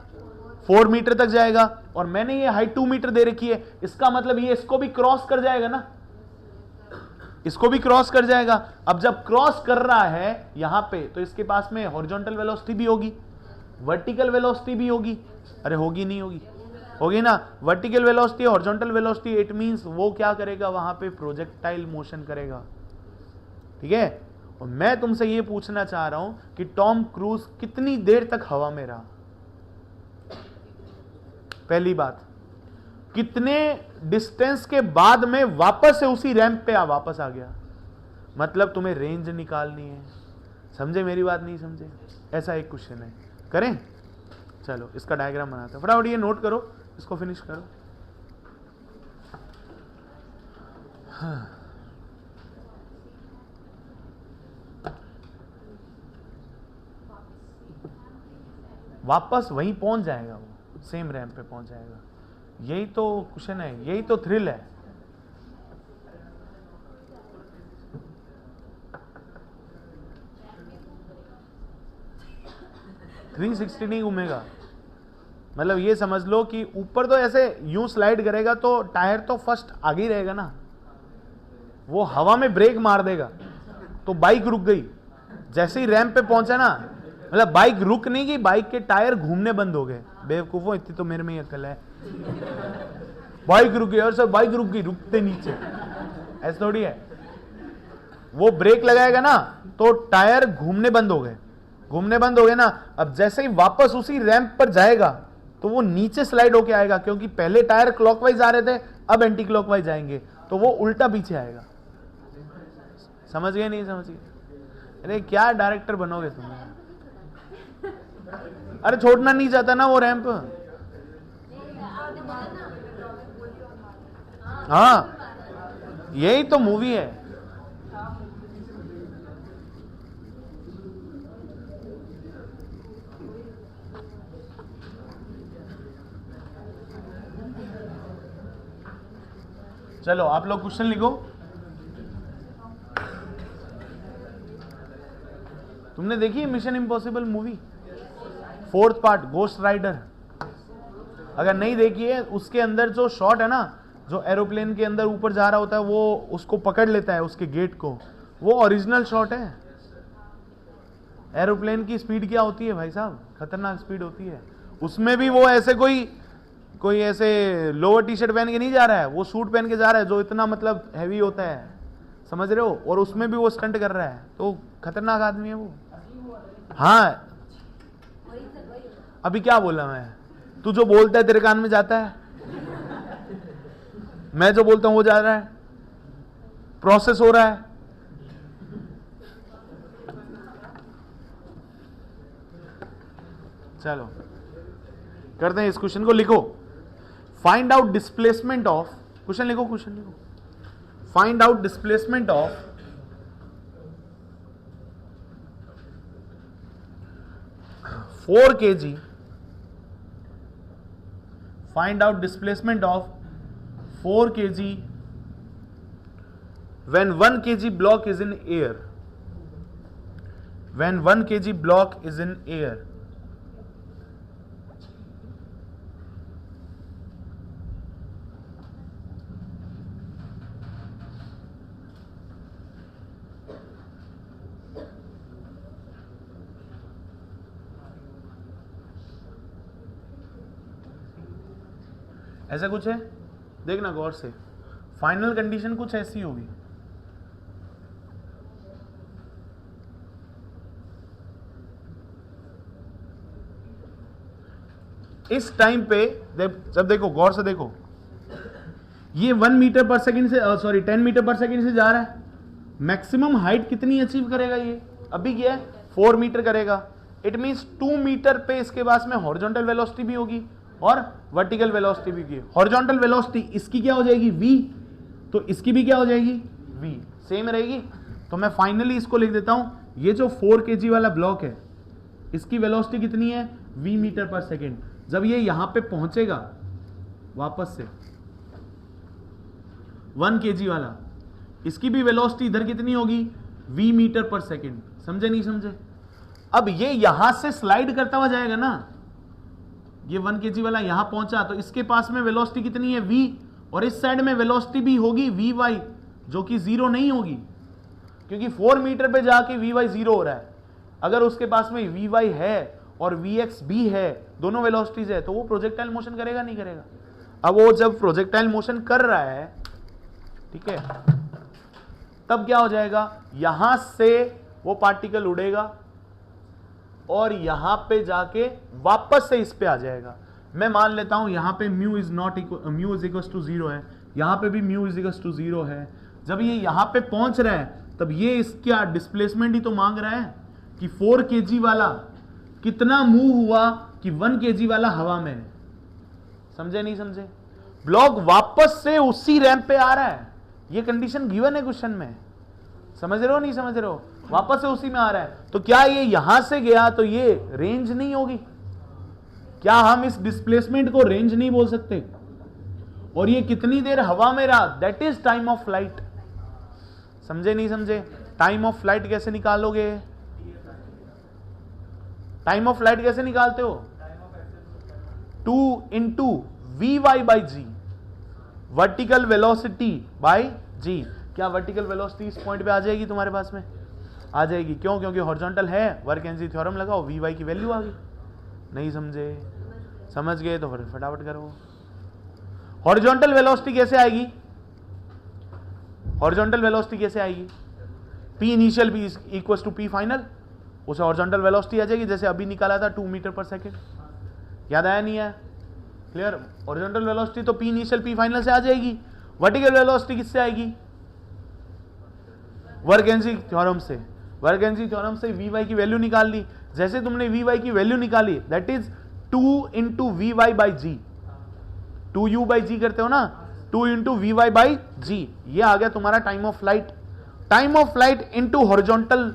4 मीटर तक जाएगा। और मैंने ये हाइट 2 मीटर दे रखी है, इसका मतलब ये इसको भी क्रॉस कर जाएगा ना, इसको भी क्रॉस कर जाएगा। अब जब क्रॉस कर रहा है यहां पे, तो इसके पास में हॉरिजॉन्टल वेलोसिटी भी होगी, वर्टिकल वेलोसिटी भी होगी। अरे होगी नहीं होगी? होगी ना। Vertical velocity, horizontal velocity, it means वो क्या करेगा? वहां पे प्रोजेक्टाइल मोशन करेगा, ठीक है? और मैं तुमसे ये पूछना चाह रहा हूं कि टॉम क्रूज कितनी देर तक हवा में रहा? पहली बात, कितने डिस्टेंस के बाद में वापस से उसी रैंप पे वापस आ गया? मतलब तुम्हें रेंज निकालनी है, समझे मेरी बात? नहीं समझे? ऐसा एक क्वेश्चन है, करें? चलो इसका डायग्राम बनाते हैं, फटाफट ये नोट करो, इसको फिनिश करो। हाँ। वापस वहीं पहुंच जाएगा, वो सेम रैंप पे पहुंच जाएगा। यही तो क्वेश्चन है, यही तो थ्रिल है। थ्री 360 नहीं घूमेगा, मतलब ये समझ लो कि ऊपर तो ऐसे यूं स्लाइड करेगा तो टायर तो फर्स्ट आगे ही रहेगा ना, वो हवा में ब्रेक मार देगा तो बाइक रुक गई। जैसे ही रैंप पे पहुंचा ना, मतलब बाइक रुक नहीं गई, बाइक के टायर घूमने बंद हो गए। बेवकूफों, इतनी तो मेरे में ही अकल है। बाइक रुक गई, और सर बाइक रुक गई, रुकते नीचे, ऐसा थोड़ी है। वो ब्रेक लगाएगा ना तो टायर घूमने बंद हो गए, घूमने बंद हो गए ना। अब जैसे ही वापस उसी रैंप पर जाएगा तो वो नीचे स्लाइड होके आएगा, क्योंकि पहले टायर क्लॉकवाइज आ रहे थे, अब एंटी क्लॉकवाइज जाएंगे, तो वो उल्टा पीछे आएगा। समझ गए नहीं समझ गए? अरे क्या डायरेक्टर बनोगे तुम? अरे छोड़ना नहीं चाहता ना वो रैंप। हाँ, यही तो मूवी है। चलो आप लोग क्वेश्चन लिखो। तुमने देखी है Mission Impossible movie 4th part, Ghost Rider? अगर नहीं देखी है, उसके अंदर जो शॉट है ना, जो एरोप्लेन के अंदर ऊपर जा रहा होता है, वो उसको पकड़ लेता है उसके गेट को, वो ओरिजिनल शॉट है। एरोप्लेन की स्पीड क्या होती है भाई साहब? खतरनाक स्पीड होती है। उसमें भी वो ऐसे कोई ऐसे लोअर टी शर्ट पहन के नहीं जा रहा है, वो सूट पहन के जा रहा है जो इतना मतलब हैवी होता है, समझ रहे हो? और उसमें भी वो स्टंट कर रहा है, तो खतरनाक आदमी है वो। हाँ, अभी क्या बोला मैं? तू जो बोलता है तेरे कान में जाता है, मैं जो बोलता हूं वो जा रहा है, प्रोसेस हो रहा है। चलो करते हैं इस क्वेश्चन को, लिखो। Find out displacement of, question लिखो, क्वेश्चन लिखो। Find out displacement of 4 kg, find out displacement of 4 kg when 1 kg block is in air, when 1 kg block is in air। ऐसा कुछ है, देखना गौर से। फाइनल कंडीशन कुछ ऐसी होगी। इस टाइम पे जब देखो गौर से देखो, ये 1 मीटर पर सेकंड से सॉरी 10 मीटर पर सेकंड से जा रहा है, मैक्सिमम हाइट कितनी अचीव करेगा ये? अभी क्या है 4 मीटर करेगा। इट मींस 2 मीटर पे इसके पास में हॉरिजॉन्टल वेलोसिटी भी होगी और वर्टिकल वेलोसिटी भी होगी। हॉरिजॉन्टल वेलोसिटी इसकी क्या हो जाएगी v, तो इसकी भी क्या हो जाएगी v, सेम रहेगी। तो मैं फाइनली इसको लिख देता हूं, ये जो 4 kg वाला ब्लॉक है इसकी वेलोसिटी कितनी है v मीटर पर सेकेंड। जब ये यहां पे पहुंचेगा वापस से 1 kg वाला, इसकी भी वेलोसिटी इधर कितनी होगी v मीटर पर सेकेंड। समझे नहीं समझे? अब ये यहां से स्लाइड करता हुआ जाएगा ना, ये 1 kg वाला यहां पहुंचा तो इसके पास में वेलोसिटी कितनी है v, और इस साइड में वेलोसिटी भी होगी vy, जो कि जीरो नहीं होगी क्योंकि 4 मीटर पे जाके vy जीरो हो रहा है। अगर उसके पास में vy है और vx भी है, दोनों वेलोसिटीज है, तो वो प्रोजेक्टाइल मोशन करेगा नहीं करेगा? अब वो जब प्रोजेक्टाइल मोशन कर रहा है, ठीक है, तब क्या हो जाएगा, यहां से वो पार्टिकल उड़ेगा और यहां पे जाके वापस से इस पे आ जाएगा। मैं मान लेता हूं यहां पे म्यू इज इक्वल टू 0 है, यहां पे भी म्यू इज इक्वल टू 0 है। जब ये यहां पे पहुंच रहा है तब ये इसका डिस्प्लेसमेंट ही तो मांग रहा है कि 4 kg वाला कितना मूव हुआ कि 1 kg वाला हवा में है। समझे नहीं समझे? ब्लॉक वापस से उसी रैंप पे आ रहा है, ये कंडीशन गिवन है क्वेश्चन में। समझ रहे हो नहीं समझ रहे हो? वापस से उसी में आ रहा है, तो क्या ये यहां से गया तो ये रेंज नहीं होगी? क्या हम इस डिस्प्लेसमेंट को रेंज नहीं बोल सकते? और ये कितनी देर हवा में रहा, that is time of flight. समझे नहीं समझे? टाइम ऑफ फ्लाइट कैसे निकालोगे? टाइम ऑफ फ्लाइट कैसे निकालते हो? 2 into V Y by G, vertical velocity by G. क्या वर्टिकल वेलोसिटी इस पॉइंट पे आ जाएगी तुम्हारे पास में? आ जाएगी। क्यों? क्योंकि हॉरिजॉन्टल है, वर्क-एनर्जी थ्योरम लगाओ, वी वाई की वैल्यू आ गई। नहीं समझे? समझ गए तो फिर फटाफट करो। हॉरिजॉन्टल वेलोसिटी कैसे आएगी? हॉरिजॉन्टल वेलोसिटी कैसे आएगी? P initial P equal to P final, उसे हॉरिजॉन्टल वेलोसिटी आ जाएगी जैसे अभी निकाला था 2 मीटर पर सेकेंड। याद आया नहीं है? क्लियर? हॉरिजॉन्टल वेलोसिटी तो पी इनिशियल पी फाइनल से आ जाएगी। वर्टिकल वेलोसिटी किससे आएगी? वर्क-एनर्जी थ्योरम से। वर्क-एनर्जी थ्योरम से वी वाई की वैल्यू निकाल ली। जैसे तुमने वी वाई की वैल्यू निकाली, that is 2 into V Y by G. 2u by G करते हो ना, 2 into V Y by G, ये आ गया तुम्हारा time of flight. Time of flight into horizontal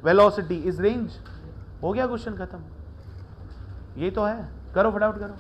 velocity is range. हो गया क्वेश्चन खत्म। ये तो है, करो फटाफट करो।